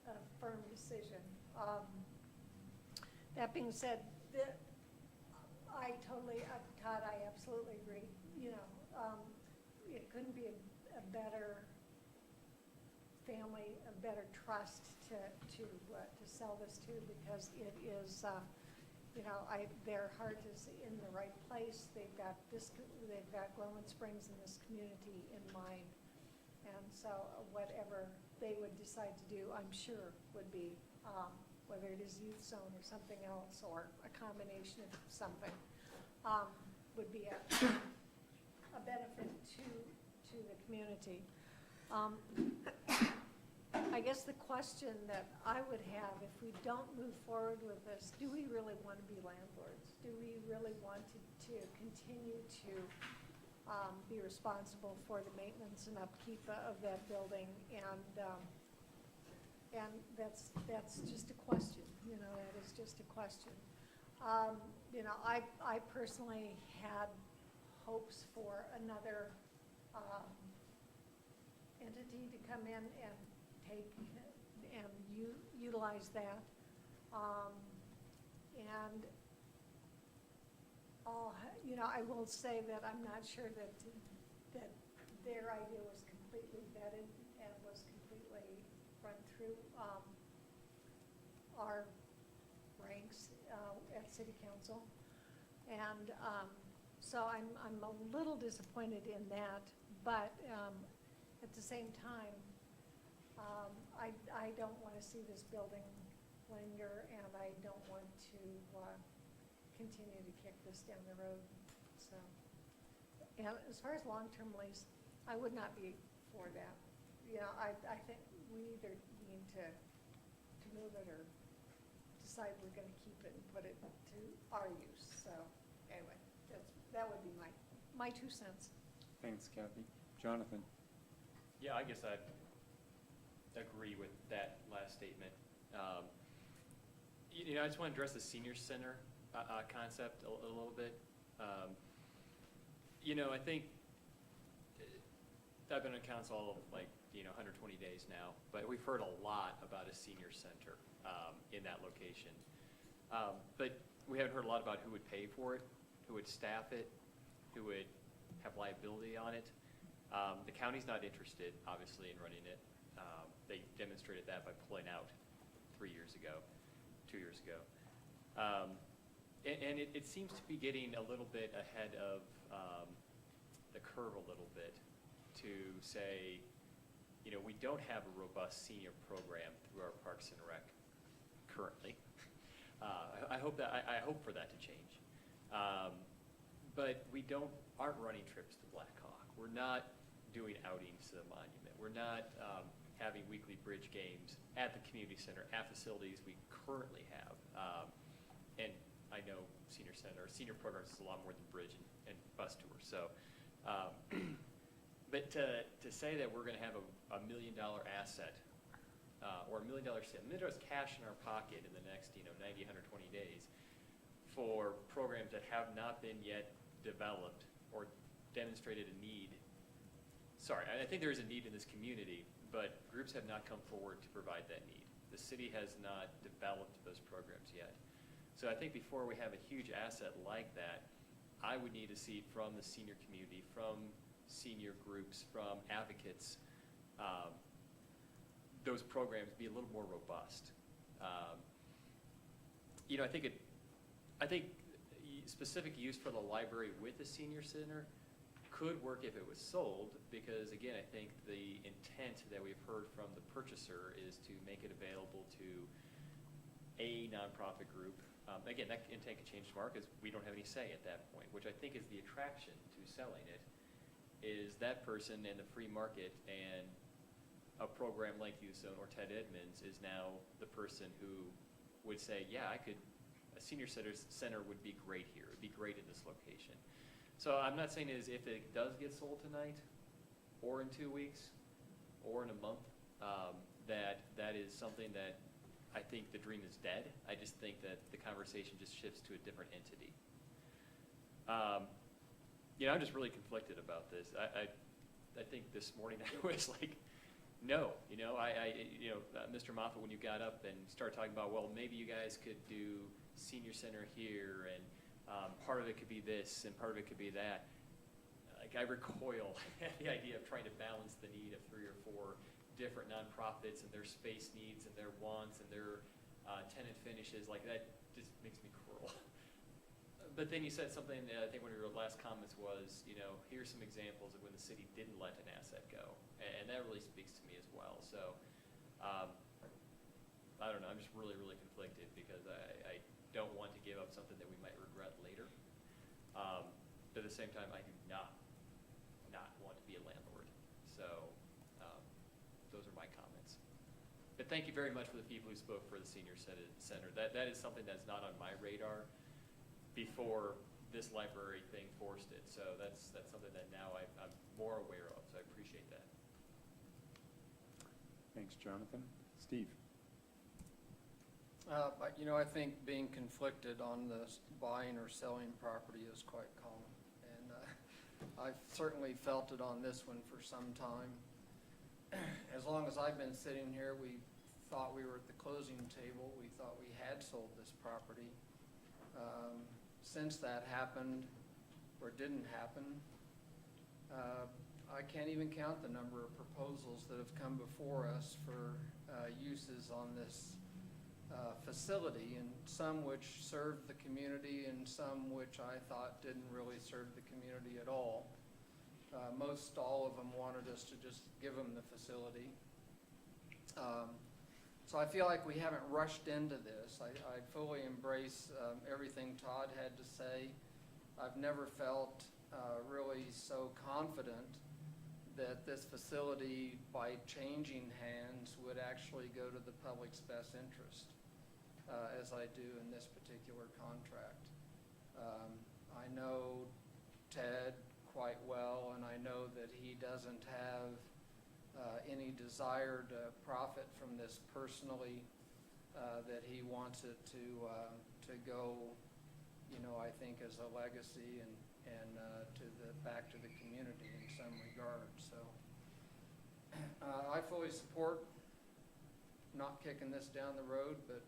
a firm decision. That being said, Todd, I absolutely agree. You know, it couldn't be a better family, a better trust to sell this to, because it is, you know, their heart is in the right place. They've got Glenwood Springs and this community in mind, and so whatever they would decide to do, I'm sure would be, whether it is youth zone or something else or a combination of something, would be a benefit to the community. I guess the question that I would have, if we don't move forward with this, do we really want to be landlords? Do we really want to continue to be responsible for the maintenance and upkeep of that building? And that's just a question, you know, that is just a question. You know, I personally had hopes for another entity to come in and take and utilize that. And you know, I will say that I'm not sure that their idea was completely vetted and was completely run through our ranks at City Council. And so I'm a little disappointed in that, but at the same time, I don't want to see this building linger, and I don't want to continue to kick this down the road. So, and as far as long-term lease, I would not be for that. You know, I think we either need to move it or decide we're going to keep it and put it to our use. So anyway, that would be my 2 cents. Thanks, Kathy. Jonathan? Yeah, I guess I'd agree with that last statement. You know, I just want to address the senior center concept a little bit. You know, I think I've been on council like, you know, 120 days now, but we've heard a lot about a senior center in that location. But we haven't heard a lot about who would pay for it, who would staff it, who would have liability on it. The county's not interested, obviously, in running it. They demonstrated that by pulling out 2 years ago. And it seems to be getting a little bit ahead of the curve a little bit to say, you know, we don't have a robust senior program through our Parks and Rec currently. I hope for that to change. But we aren't running trips to Black Hawk. We're not doing outings to the monument. We're not having weekly bridge games at the community center, at facilities we currently have. And I know senior programs is a lot more than bridge and bus tours. So, but to say that we're going to have a $1 million asset or $1 million cash in our pocket in the next 90, 120 days for programs that have not been yet developed or demonstrated a need. Sorry, I think there is a need in this community, but groups have not come forward to provide that need. The city has not developed those programs yet. So I think before we have a huge asset like that, I would need to see from the senior community, from senior groups, from advocates, those programs be a little more robust. You know, I think specific use for the library with the senior center could work if it was sold, because again, I think the intent that we've heard from the purchaser is to make it available to a nonprofit group. Again, that intent could change tomorrow because we don't have any say at that point, which I think is the attraction to selling it, is that person in the free market, and a program like Youth Zone or Ted Edmonds is now the person who would say, yeah, a senior center would be great here. It would be great in this location. So I'm not saying is if it does get sold tonight, or in 2 weeks, or in a month, that is something that I think the dream is dead. I just think that the conversation just shifts to a different entity. You know, I'm just really conflicted about this. I think this morning I was like, no, you know, Mr. Moffett, when you got up and started talking about, well, maybe you guys could do senior center here, and part of it could be this, and part of it could be that. Like, I recoil at the idea of trying to balance the need of 3 or 4 different nonprofits and their space needs and their wants and their tenant finishes. Like, that just makes me cruel. But then you said something, I think one of your last comments was, you know, here's some examples of when the city didn't let an asset go. And that really speaks to me as well. So, I don't know, I'm just really, really conflicted because I don't want to give up something that we might regret later. But at the same time, I do not want to be a landlord. And thank you very much for the people who spoke for the senior center. That is something that's not on my radar before this library thing forced it. So that's something that now I'm more aware of, so I appreciate that. Thanks, Jonathan. Steve? But, you know, I think being conflicted on the buying or selling property is quite common. And I've certainly felt it on this one for some time. As long as I've been sitting here, we thought we were at the closing table. We thought we had sold this property. Since that happened, or didn't happen, I can't even count the number of proposals that have come before us for uses on this facility, and some which served the community and some which I thought didn't really serve the community at all. Most all of them wanted us to just give them the facility. So I feel like we haven't rushed into this. I fully embrace everything Todd had to say. I've never felt really so confident that this facility, by changing hands, would actually go to the public's best interest, as I do in this particular contract. I know Ted quite well, and I know that he doesn't have any desire to profit from this personally, that he wants it to go, you know, I think as a legacy and back to the community in some regard. So I fully support not kicking this down the road, but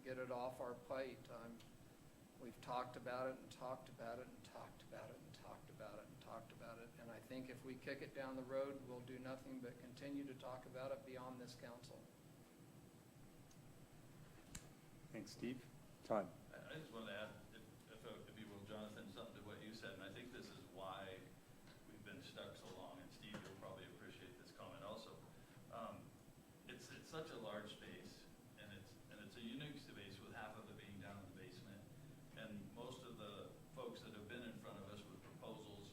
get it off our plate. We've talked about it and talked about it and talked about it and talked about it and talked about it. And I think if we kick it down the road, we'll do nothing but continue to talk about it beyond this council. Thanks, Steve. Todd? I just want to add, if you will, Jonathan, something to what you said, and I think this is why we've been stuck so long, and Steve, you'll probably appreciate this comment also. It's such a large space, and it's a unique space with half of it being down in the basement, and most of the folks that have been in front of us with proposals,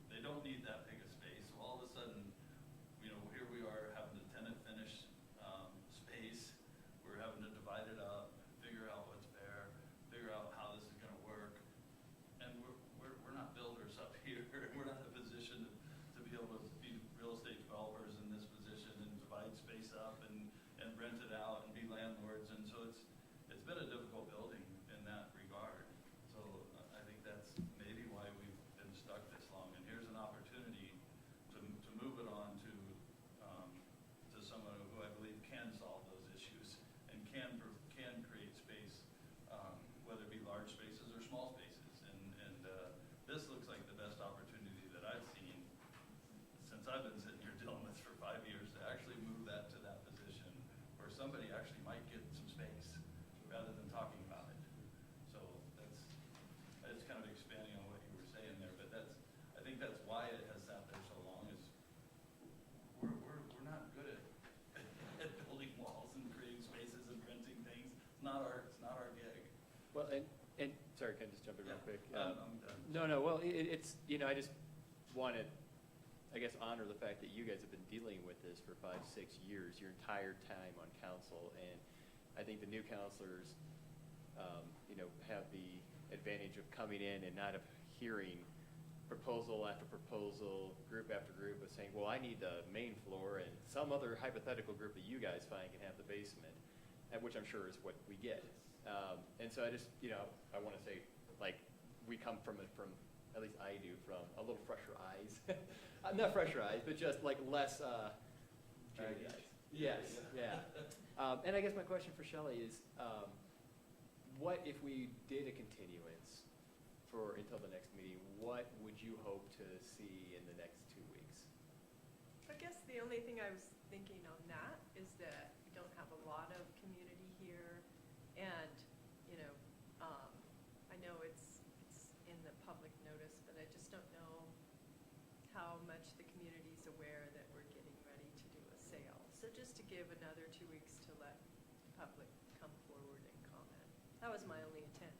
they don't need that big a space. So all of a sudden, you know, here we are having a tenant finish space. We're having to divide it up, figure out what's there, figure out how this is going to work. And we're not builders up here. We're not in a position to be able to be real estate developers in this position and divide space up and rent it out and be landlords. And so it's been a difficult building in that regard. So I think that's maybe why we've been stuck this long. And here's an opportunity to move it on to someone who I believe can solve those issues and can create space, whether it be large spaces or small spaces. And this looks like the best opportunity that I've seen since I've been sitting here dealing with for 5 years to actually move that to that position where somebody actually might get some space rather than talking about it. So it's kind of expanding on what you were saying there, but I think that's why it has sat there so long is we're not good at building walls and creating spaces and renting things. It's not our gig. Well, and sorry, can I just jump in real quick? I'm done. No, well, it's, you know, I just want to, I guess, honor the fact that you guys have been dealing with this for 5, 6 years, your entire time on council, and I think the new councilors, you know, have the advantage of coming in and not of hearing proposal after proposal, group after group of saying, well, I need the main floor, and some other hypothetical group that you guys find can have the basement, which I'm sure is what we get. And so I just, you know, I want to say, like, we come from, at least I do, from a little fresher eyes. Not fresher eyes, but just like less jaded eyes. Yes, yeah. And I guess my question for Shelley is, what if we did a continuance until the next meeting, what would you hope to see in the next 2 weeks? I guess the only thing I was thinking on that is that we don't have a lot of community here, and, you know, I know it's in the public notice, but I just don't know how much the community's aware that we're getting ready to do a sale. So just to give another 2 weeks to let the public come forward and comment. That was my only intent.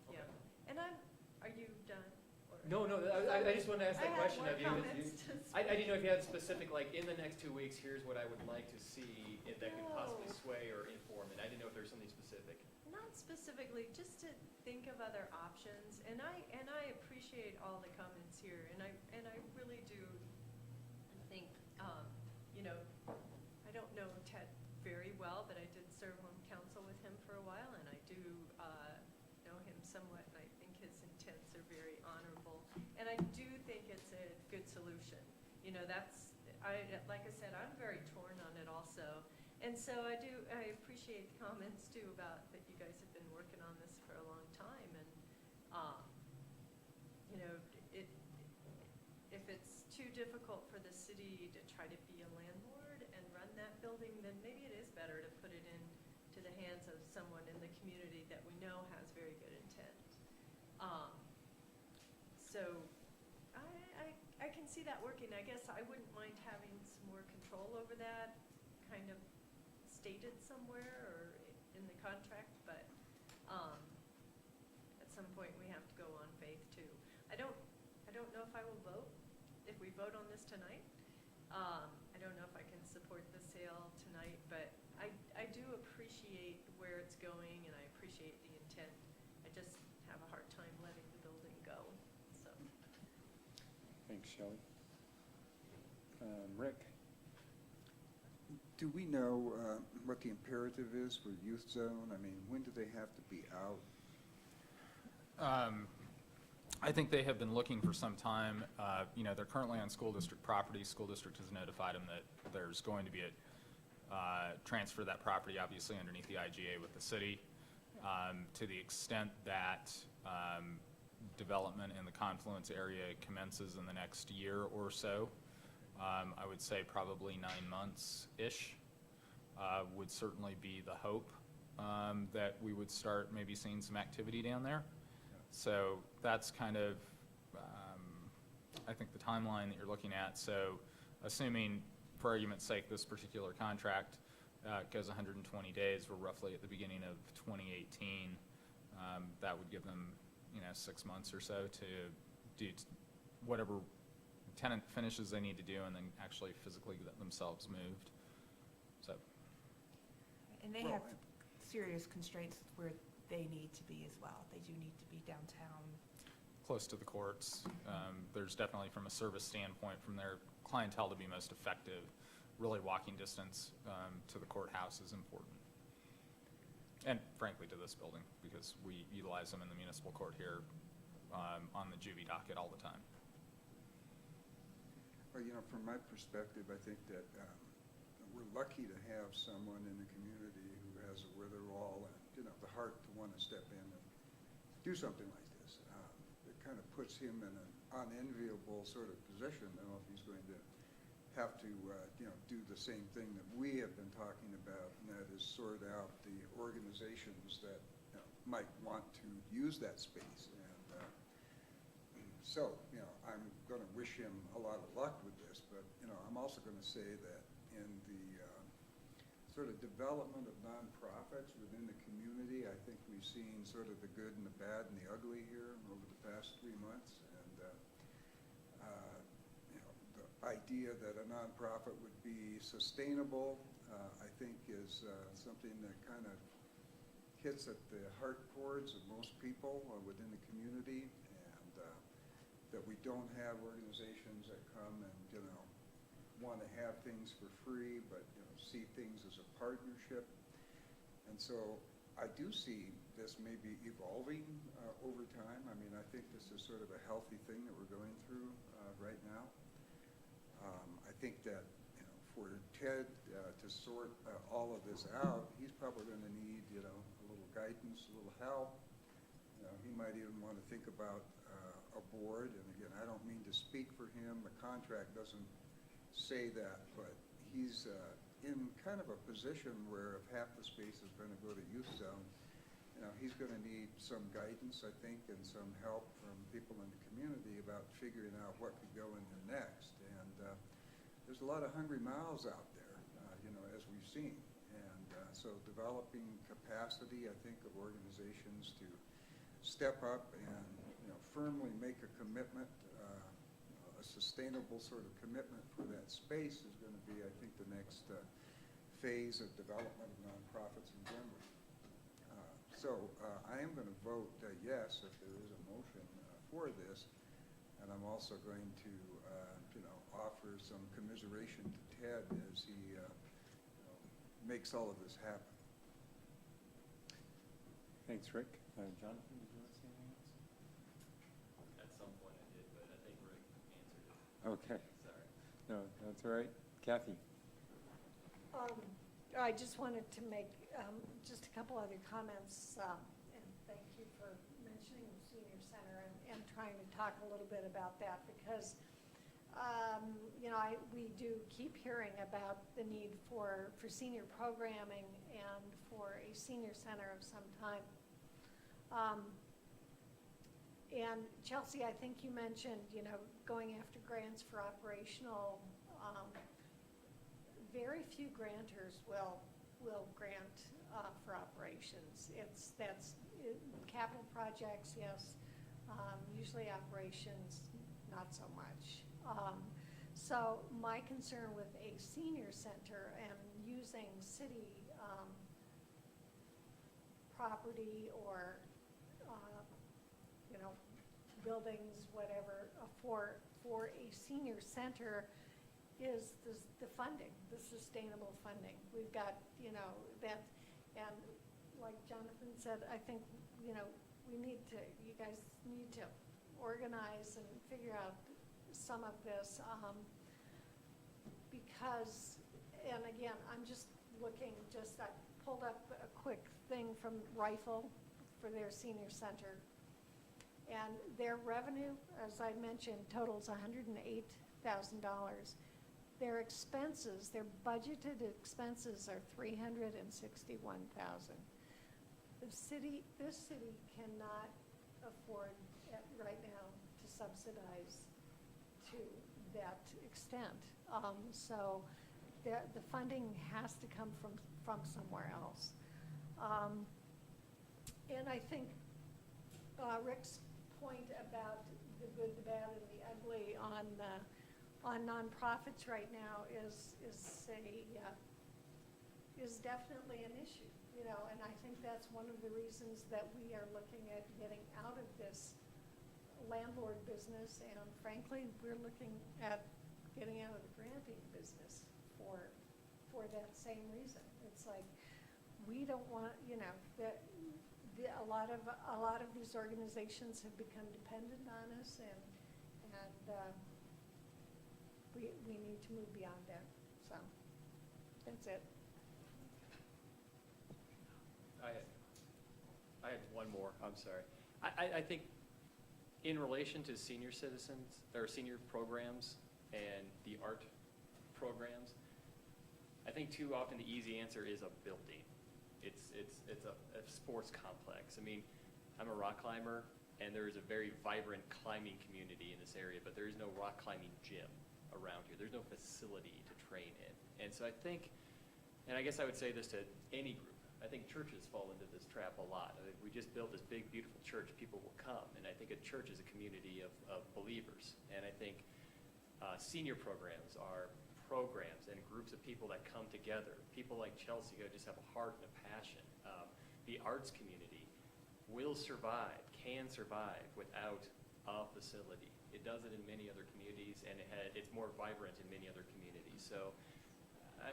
Okay. Yeah. And are you done? Or No, I just wanted to ask that I had question more of you. comments to I didn't know if you had specific, like, in the next 2 weeks, here's what I would like to see if that could possibly No. sway or inform it. I didn't know if there was something specific. Not specifically, just to think of other options, and I appreciate all the comments here, and I really do think, you know, I don't know Ted very well, but I did serve on council with him for a while, and I do know him somewhat, and I think his intents are very honorable, and I do think it's a good solution. You know, like I said, I'm very torn on it also. And so I appreciate the comments too about that you guys have been working on this for a long time, and, you know, if it's too difficult for the city to try to be a landlord and run that building, then maybe it is better to put it into the hands of someone in the community that we know has very good intent. So I can see that working. I guess I wouldn't mind having some more control over that, kind of stated somewhere or in the contract, but at some point we have to go on faith too. I don't know if I will vote, if we vote on this tonight. I don't know if I can support the sale tonight, but I do appreciate where it's going, and I appreciate the intent. I just have a hard time letting the building go, so. Thanks, Shelley. Rick? Do we know what the imperative is for youth zone? I mean, when do they have to be out? I think they have been looking for some time. You know, they're currently on school district property. School district has notified them that there's going to be a transfer of that property, obviously underneath the IGA with the city. To the extent that development in the Confluence area commences in the next year or so, I would say probably 9 months-ish would certainly be the hope that we would start maybe seeing some activity down there. So that's kind of, I think, the timeline that you're looking at. So assuming, for argument's sake, this particular contract goes 120 days, we're roughly at the beginning of 2018, that would give them, 6 months or so to do whatever tenant finishes they need to do and then actually physically get themselves moved. So. And they have serious constraints where they need to be as well. They do need to be downtown. Close to the courts. There's definitely, from a service standpoint, from their clientele to be most effective, really walking distance to the courthouse is important. And frankly, to this building, because we utilize them in the municipal court here on the juvie docket all the time. Well, from my perspective, I think that we're lucky to have someone in the community who has a wherewithal and, the heart to want to step in and do something like this. It kind of puts him in an unenviable sort of position. I don't know if he's going to have to, do the same thing that we have been talking about, and that is sort out the organizations that might want to use that space. And so, I'm going to wish him a lot of luck with this, but, I'm also going to say that in the sort of development of nonprofits within the community, I think we've seen sort of the good and the bad and the ugly here over the past 3 months. And the idea that a nonprofit would be sustainable, I think is something that kind of hits at the heart chords of most people within the community, and that we don't have organizations that come and, want to have things for free, but, see things as a partnership. And so I do see this maybe evolving over time. I mean, I think this is sort of a healthy thing that we're going through right now. I think that, for Ted to sort all of this out, he's probably going to need, a little guidance, a little help. He might even want to think about a board. And again, I don't mean to speak for him. The contract doesn't say that, but he's in kind of a position where if half the space is going to go to youth zone, he's going to need some guidance, I think, and some help from people in the community about figuring out what could go in there next. And there's a lot of hungry mouths out there, as we've seen. And so developing capacity, I think, of organizations to step up and, firmly make a commitment, a sustainable sort of commitment for that space is going to be, I think, the next phase of development of nonprofits in Glenwood. So I am going to vote yes if there is a motion for this, and I'm also going to, offer some commiseration to Ted as he makes all of this happen. Thanks, Rick. Jonathan, did you want to say anything else? At some point I did, but I think Rick answered it. Okay. Sorry. No, that's all right. Kathy? I just wanted to make just a couple other comments, and thank you for mentioning the senior center and trying to talk a little bit about that, because we do keep hearing about the need for senior programming and for a senior center of some time. And Chelsea, I think you mentioned, going after grants for operational. Very few grantors will grant for operations. Capital projects, yes. Usually operations, not so much. So my concern with a senior center and using city property or buildings, whatever, for a senior center is the funding, the sustainable funding. We've got, that, and like Jonathan said, I think, you guys need to organize and figure out some of this, because, and again, I'm just looking, I pulled up a quick thing from Rifle for their senior center, and their revenue, as I mentioned, totals $108,000. Their expenses, their budgeted expenses are $361,000. This city cannot afford right now to subsidize to that extent. So the funding has to come from somewhere else. And I think Rick's point about the good, the bad, and the ugly on nonprofits right now is definitely an issue, and I think that's one of the reasons that we are looking at getting out of this landlord business, and frankly, we're looking at getting out of the granting business for that same reason. It's like, we don't want, a lot of these organizations have become dependent on us, and we need to move beyond that. So that's it. I had one more, I'm sorry. I think in relation to senior citizens, or senior programs and the art programs, I think too often the easy answer is a building. It's a sports complex. I mean, I'm a rock climber, and there is a very vibrant climbing community in this area, but there is no rock climbing gym around here. There's no facility to train in. And so I think, and I guess I would say this to any group, I think churches fall into this trap a lot. I mean, we just built this big, beautiful church, people will come. And I think a church is a community of believers. And I think senior programs are programs and groups of people that come together. People like Chelsea who just have a heart and a passion. The arts community will survive, can survive without a facility. It does it in many other communities, and it's more vibrant in many other communities. So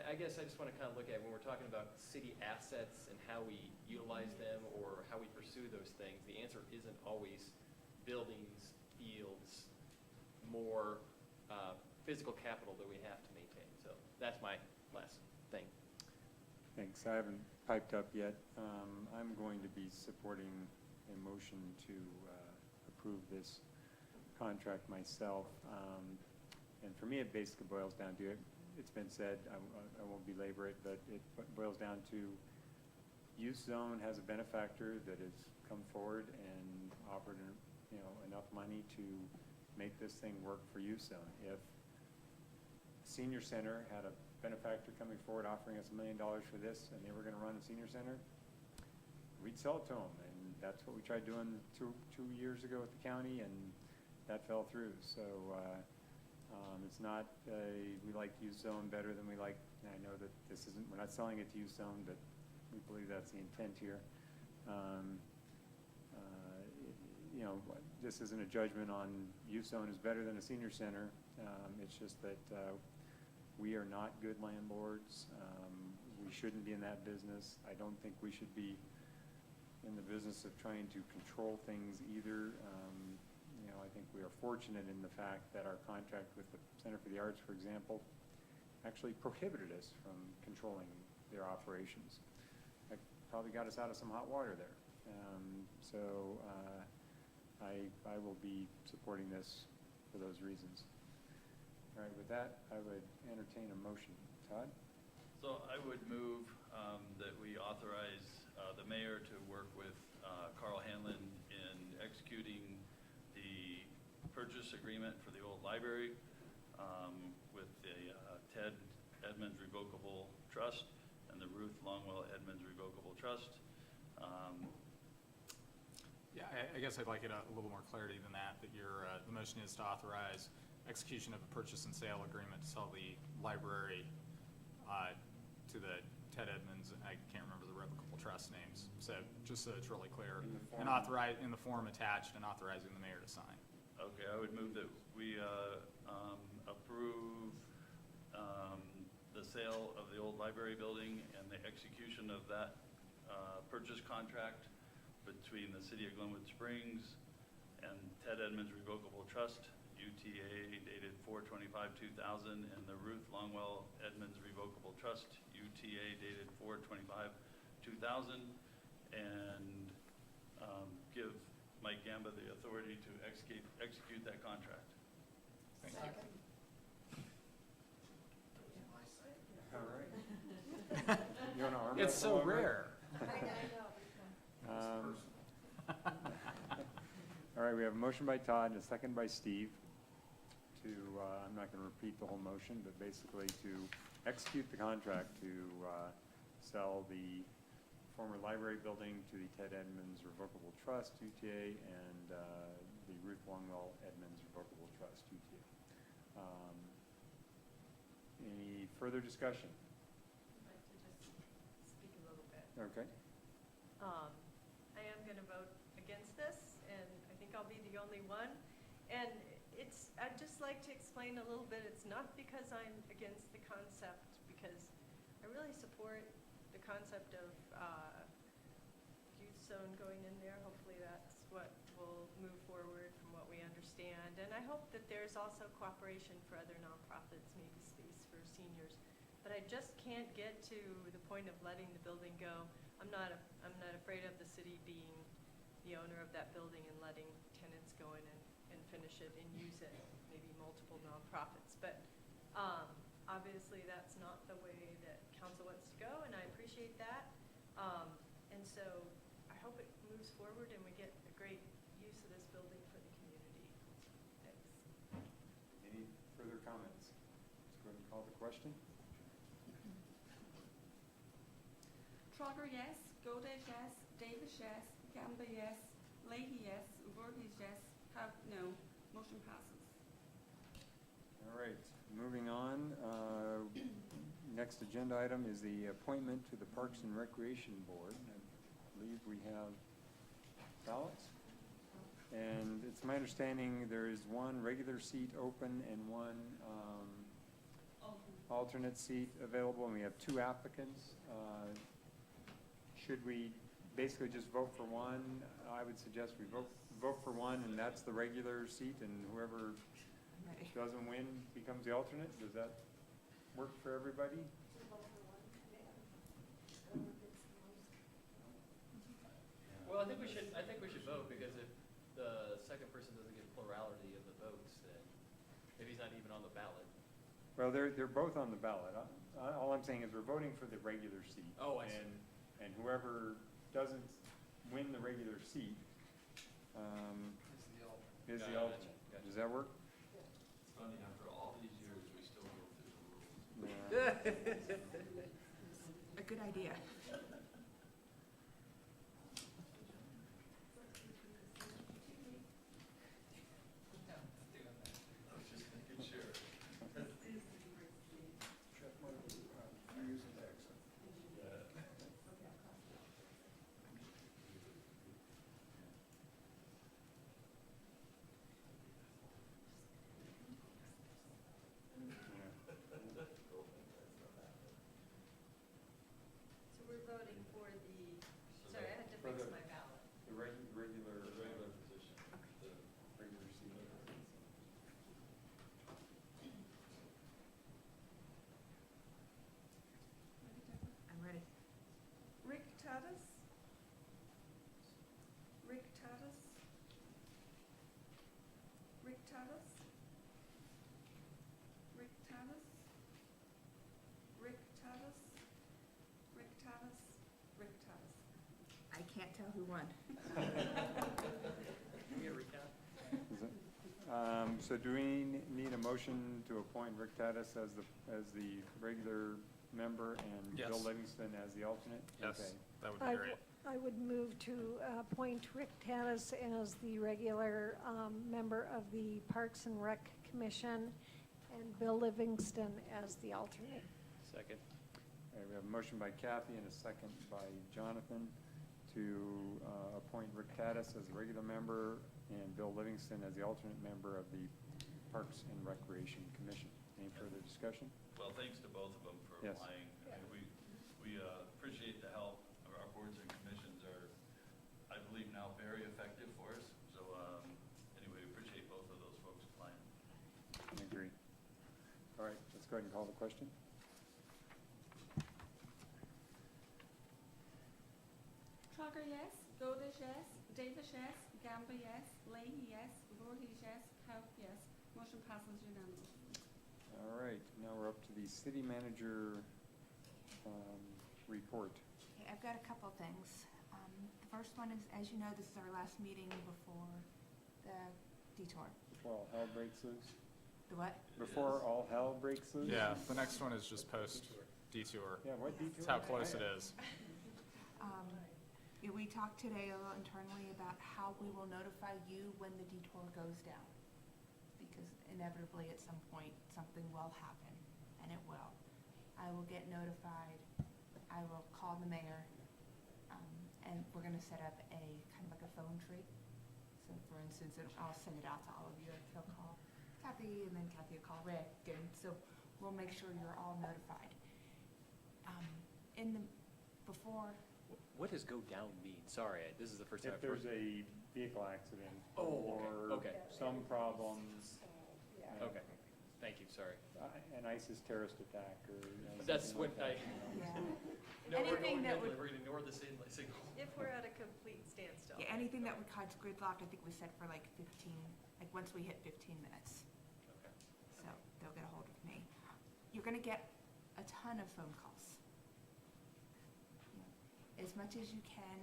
I guess I just want to kind of look at when we're talking about city assets and how we utilize them or how we pursue those things, the answer isn't always buildings, fields, more physical capital that we have to maintain. So that's my last thing. Thanks. I haven't piped up yet. I'm going to be supporting a motion to approve this contract myself. And for me, it basically boils down to it. It's been said, I won't belabor it, but it boils down to Youth Zone has a benefactor that has come forward and offered enough money to make this thing work for Youth Zone. If Senior Center had a benefactor coming forward offering us $1 million for this and they were going to run a senior center, we'd sell it to them That's what we tried doing two years ago at the county, and that fell through. So it's not, we like use zone better than we like, and I know that this isn't, we're not selling it to use zone, but we believe that's the intent here. You know, this isn't a judgment on use zone is better than a senior center. It's just that we are not good landlords. We shouldn't be in that business. I don't think we should be in the business of trying to control things either. You know, I think we are fortunate in the fact that our contract with the Center for the Arts, for example, actually prohibited us from controlling their operations. That probably got us out of some hot water there. So I will be supporting this for those reasons. All right, with that, I would entertain a motion. Todd? So I would move that we authorize the mayor to work with Carl Hanlon in executing the purchase agreement for the old library with the Ted Edmonds Revocable Trust and the Ruth Longwell Edmonds Revocable Trust. Yeah, I guess I'd like it a little more clarity than that, that your, the motion is to authorize execution of a purchase and sale agreement to sell the library to the Ted Edmonds, I can't remember the revocable trust names, so just so it's really clear. And authorize, in the form attached, and authorizing the mayor to sign. Okay, I would move that we approve the sale of the old library building and the execution of that purchase contract between the City of Glenwood Springs and Ted Edmonds Revocable Trust, UTA dated 4/25/2000, and the Ruth Longwell Edmonds Revocable Trust, UTA dated 4/25/2000, and give Mike Gamba the authority to execute that contract. Thank you. All right. You want to arm It's wrestle so over it? rare. All right, we have a motion by Todd and a second by Steve to, I'm not going to repeat the whole motion, but basically to execute the contract to sell the former library building to the Ted Edmonds Revocable Trust, UTA, and the Ruth Longwell Edmonds Revocable Trust, UTA. Any further discussion? I'd like to just speak a little bit. Okay. I am going to vote against this, and I think I'll be the only one. And I'd just like to explain a little bit, it's not because I'm against the concept, because I really support the concept of youth zone going in there. Hopefully that's what will move forward from what we understand. And I hope that there's also cooperation for other nonprofits, maybe space for seniors. But I just can't get to the point of letting the building go. I'm not afraid of the city being the owner of that building and letting tenants go in and finish it and use it, maybe multiple nonprofits. But obviously that's not the way that council wants to go, and I appreciate that. And so I hope it moves forward and we get a great use of this building for the community. Thanks. Any further comments? Let's go ahead and call the question. Trogger, yes. Goldish, yes. Davis, yes. Gamba, yes. Leahy, yes. Voorhees, yes. Hout, no. Motion passes. All right, moving on. Next agenda item is the appointment to the Parks and Recreation Board. I believe we have ballots. And it's my understanding there is one regular seat open and one alternate seat available, and we have two applicants. Should we basically just vote for one? I would suggest we vote for one, and that's the regular seat, and whoever doesn't win becomes the alternate. Does that work for everybody? Well, I think we should vote, because if the second person doesn't get plurality of the votes, then maybe he's not even on the ballot. Well, they're both on the ballot. All I'm saying is we're voting for the regular seat. Oh, I see. And whoever doesn't win the regular seat is the alternate. Gotcha. Does that work? It's funny, after all these years, we still go through the rules. A good idea. can't tell who won. Give me a recap. So do we need a motion to appoint Rick Tatus as the regular member and Bill Yes. Livingston as the alternate? Yes, Okay. that would be I great. I would move to appoint Rick Tanis as the regular member of the Parks and Rec Commission and Bill Livingston as the alternate. Second. All right, we have a motion by Kathy and a second by Jonathan to appoint Rick Tatus as the regular member and Bill Livingston as the alternate member of the Parks and Recreation Commission. Any further discussion? Well, thanks to both of them for Yes. applying. I mean, we appreciate the help. Our boards and commissions are, I believe, now very effective for us. So anyway, we appreciate both of those folks applying. I agree. All right, let's go ahead and call the question. Trogger, yes. Goldish, yes. Davis, yes. Gamba, yes. Leahy, yes. Voorhees, yes. Hope, yes. Motion passes unanimously. All right, now we're up to the city manager report. Okay, I've got a couple things. The first one is, as you know, this is our last meeting before the detour. Before all hell breaks loose? The what? Before all hell breaks loose? Yeah, the next one is just post detour. Yeah, what detour? That's how close it is. Yeah, we talked today a little internally about how we will notify you when the detour goes down. Because inevitably at some point, something will happen, and it will. I will get notified, I will call the mayor, and we're gonna set up a, kind of like a phone tree. So for instance, I'll send it out to all of you, he'll call Kathy, and then Kathy will call Rick, and so we'll make sure you're all notified. Before, What does go down mean? Sorry, this is the first time If I've heard. there's a vehicle accident Oh, or okay. some problems. Okay, thank you, sorry. An ISIS terrorist attack or. That's something what like I. that, you know. Yeah. No, we're Anything going that Midland, would- we're gonna ignore the signal. If we're at a complete standstill. yeah, anything that would cause gridlock, I think we said for like 15, like once we hit 15 minutes. Okay. So they'll get a hold of me. You're gonna get a ton of phone calls. As much as you can,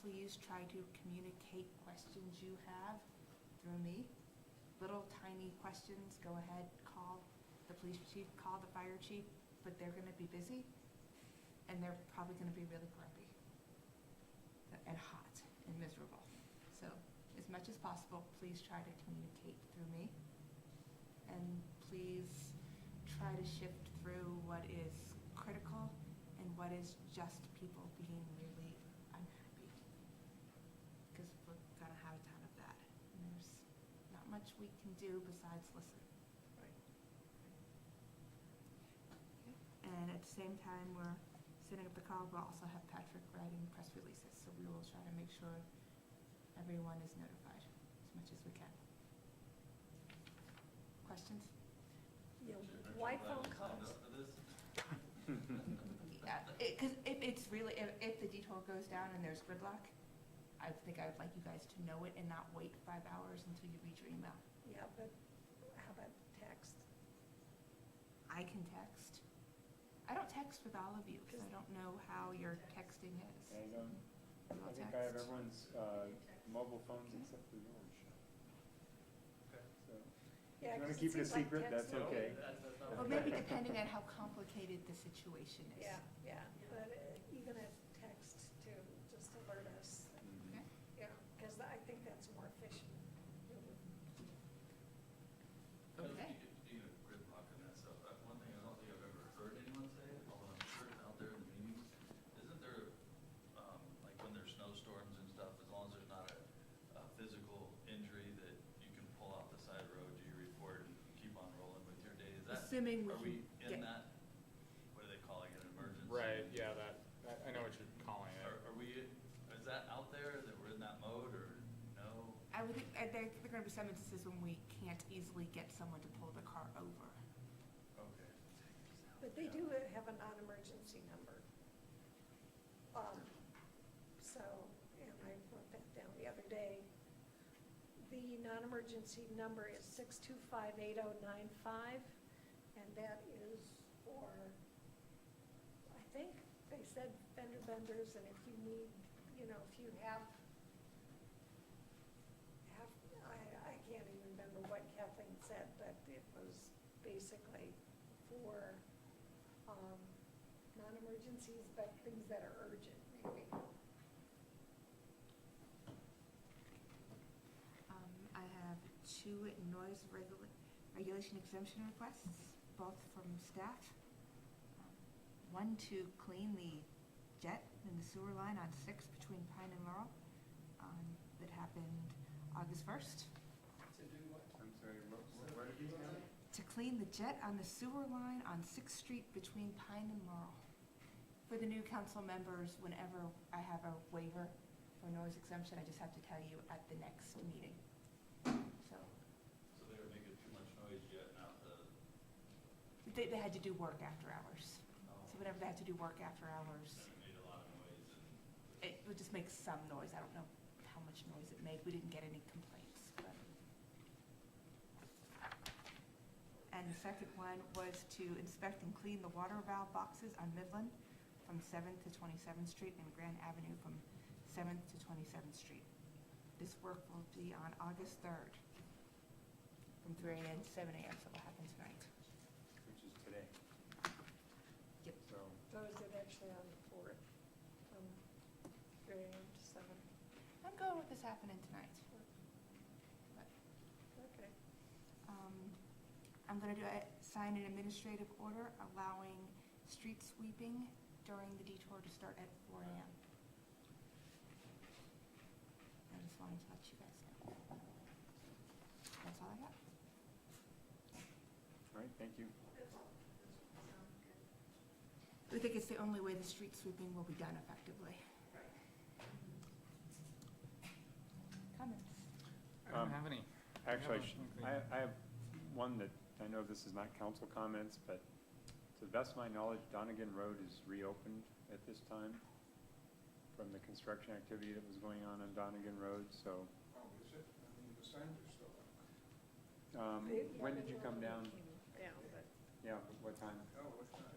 please try to communicate questions you have through me. Little tiny questions, go ahead, call the police chief, call the fire chief, but they're gonna be busy and they're probably gonna be really grumpy and hot and miserable. So as much as possible, please try to communicate through me. And please try to shift through what is critical and what is just people being really unhappy. Because we're gonna have a ton of that. And there's not much we can do besides listen. And at the same time, we're setting up the call, we'll also have Patrick writing press releases. So we will try to make sure everyone is notified as much as we can. Questions? Yeah, why phone calls? Yeah, because if it's really, if the detour goes down and there's gridlock, I think I would like you guys to know it and not wait 5 hours until you read your email. Yeah, but how about text? I can text. I don't text with all of you because I don't know how your texting is. I don't, I I'll think I have text. everyone's mobile phones except for yours. Okay. So, if Yeah, you wanna 'cause it keep it a seems like secret, that's texting- okay. Well, maybe depending on how complicated the situation is. Yeah, yeah, but even if text to just alert us, Okay. yeah, because I think that's more efficient. Okay. Speaking of gridlock and that stuff, one thing I don't think I've ever heard anyone say, although I'm sure it's out there in the meetings, isn't there, like when there's snowstorms and stuff, as long as there's not a physical injury that you can pull off the side road, do you report and keep on rolling with your day? Is that, Assuming we are we can in get- that, what are they calling it, an emergency? Right, yeah, I know what you're calling it. Are we, is that out there, that we're in that mode, or no? I would think, there are going to be some instances when we can't easily get someone to pull the car over. Okay. But they do have a non-emergency number. So, and I wrote that down the other day. The non-emergency number is 625-8095, and that is for, I think they said fender benders, and if you need, you know, if you have, I can't even remember what Kathleen said, but it was basically for, non-emergencies, but things that are urgent, maybe. I have two noise regulation exemption requests, both from staff. One to clean the jet in the sewer line on 6 between Pine and Laurel, that happened August 1st. I'm sorry, what did you say? To clean the jet on the sewer line on 6th Street between Pine and Laurel. For the new council members, whenever I have a waiver for noise exemption, I just have to tell you at the next meeting. So, So they were making too much noise yet, not the, they had to do work after hours. So whenever they had to do work after hours, and it made a lot of noise and. it would just make some noise. I don't know how much noise it made. We didn't get any complaints, but. And the second one was to inspect and clean the water valve boxes on Midland from 7th to 27th Street and Grand Avenue from 7th to 27th Street. This work will be on August 3rd from 3 a.m. to 7 a.m., so it'll happen tonight. Which is today. Yep. So, So is it actually on the 4th, from 3 a.m. to 7? I'm going with this happening tonight. But, Okay. I'm gonna sign an administrative order allowing street sweeping during the detour to start at 4 a.m. I just wanted to let you guys know. That's all I got. all right, thank you. We think it's the only way the street sweeping will be done effectively. Comments? I don't have any. Actually, Yeah, I have one that, I know this is not council comments, but to the best of my knowledge, Donegan Road is reopened at this time from the construction activity that was going on Donegan Road, so. Oh, is it? I mean, the signs are still up. When did you come down? Down, but. Yeah, what time? Oh, what time?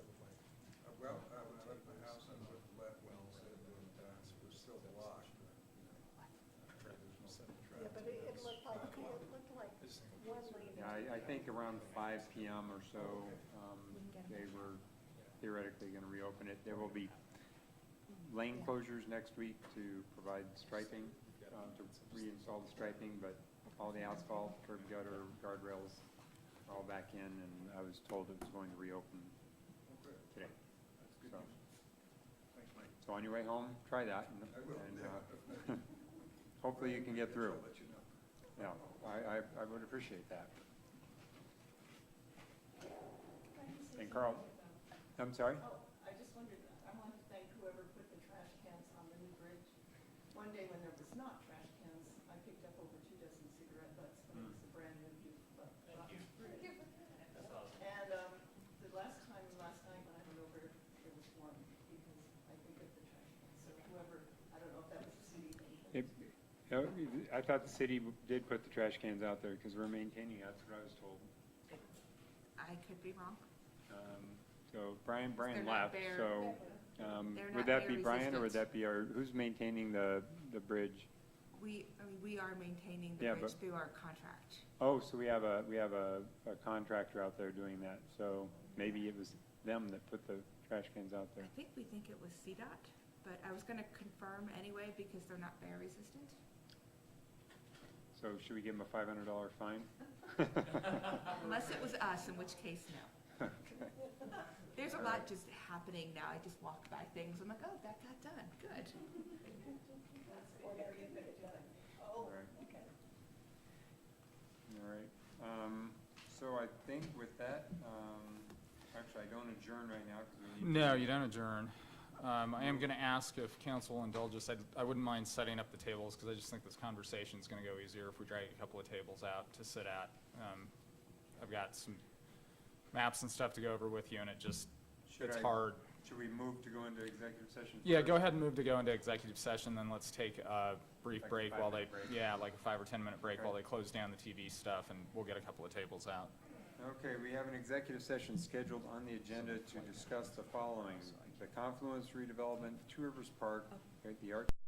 Well, when I left my house, I was let well, and it was still blocked. Yeah, but it looked like, one lane. Yeah, I think around 5 p.m. or so, they were theoretically going to reopen it. There will be lane closures next week to provide striping, to reinstall the striping, but all the asphalt, curb gutter, guardrails are all back in, and I was told it was going to reopen today. That's good So, news. Thanks, Mike. so on your way home, try that, and hopefully you can get through. I'll let you know. Yeah, I would appreciate that. And Carl, I'm sorry? Oh, I just wondered, I want to thank whoever put the trash cans on the new bridge. One day when there was not trash cans, I picked up over 2 dozen cigarette butts when it was a brand new bridge. That's awesome. And the last night when I went over, there was one, because I picked up the trash cans. So whoever, I don't know if that was the city thing. I thought the city did put the trash cans out there because we're maintaining, that's what I was told. I could be wrong. So Brian They're not left, bear- so, they're would not that be bear Brian or would resistant. that be who's maintaining the bridge? We are maintaining Yeah, the bridge but- through our contract. Oh, so we have a contractor out there doing that, so maybe it was them that put the trash cans out there. We think it was CDOT, but I was gonna confirm anyway because they're not bear resistant. So should we give them a $500 fine? Unless it was us, in which case, no. Okay. There's a lot just happening now. I just walk by things. I'm like, oh, that got done. Good. All right. Okay. All right. So I think with that, actually, I don't adjourn right now because we need. No, you don't adjourn. I am going to ask if council will indulge us. I wouldn't mind setting up the tables because I just think this conversation is going to go easier if we drag a couple of tables out to sit at. I've got some maps and stuff to go over with you, and it's hard. Should we move to go into executive session? Yeah, first? go ahead and move to go into executive session, then let's take a brief Like a break while they, 5-minute break. yeah, like a 5 or 10 minute break Okay. while they close down the TV stuff, and we'll get a couple of tables out. Okay, we have an executive session scheduled on the agenda to discuss the following: the Confluence redevelopment, Two Rivers Park, the Art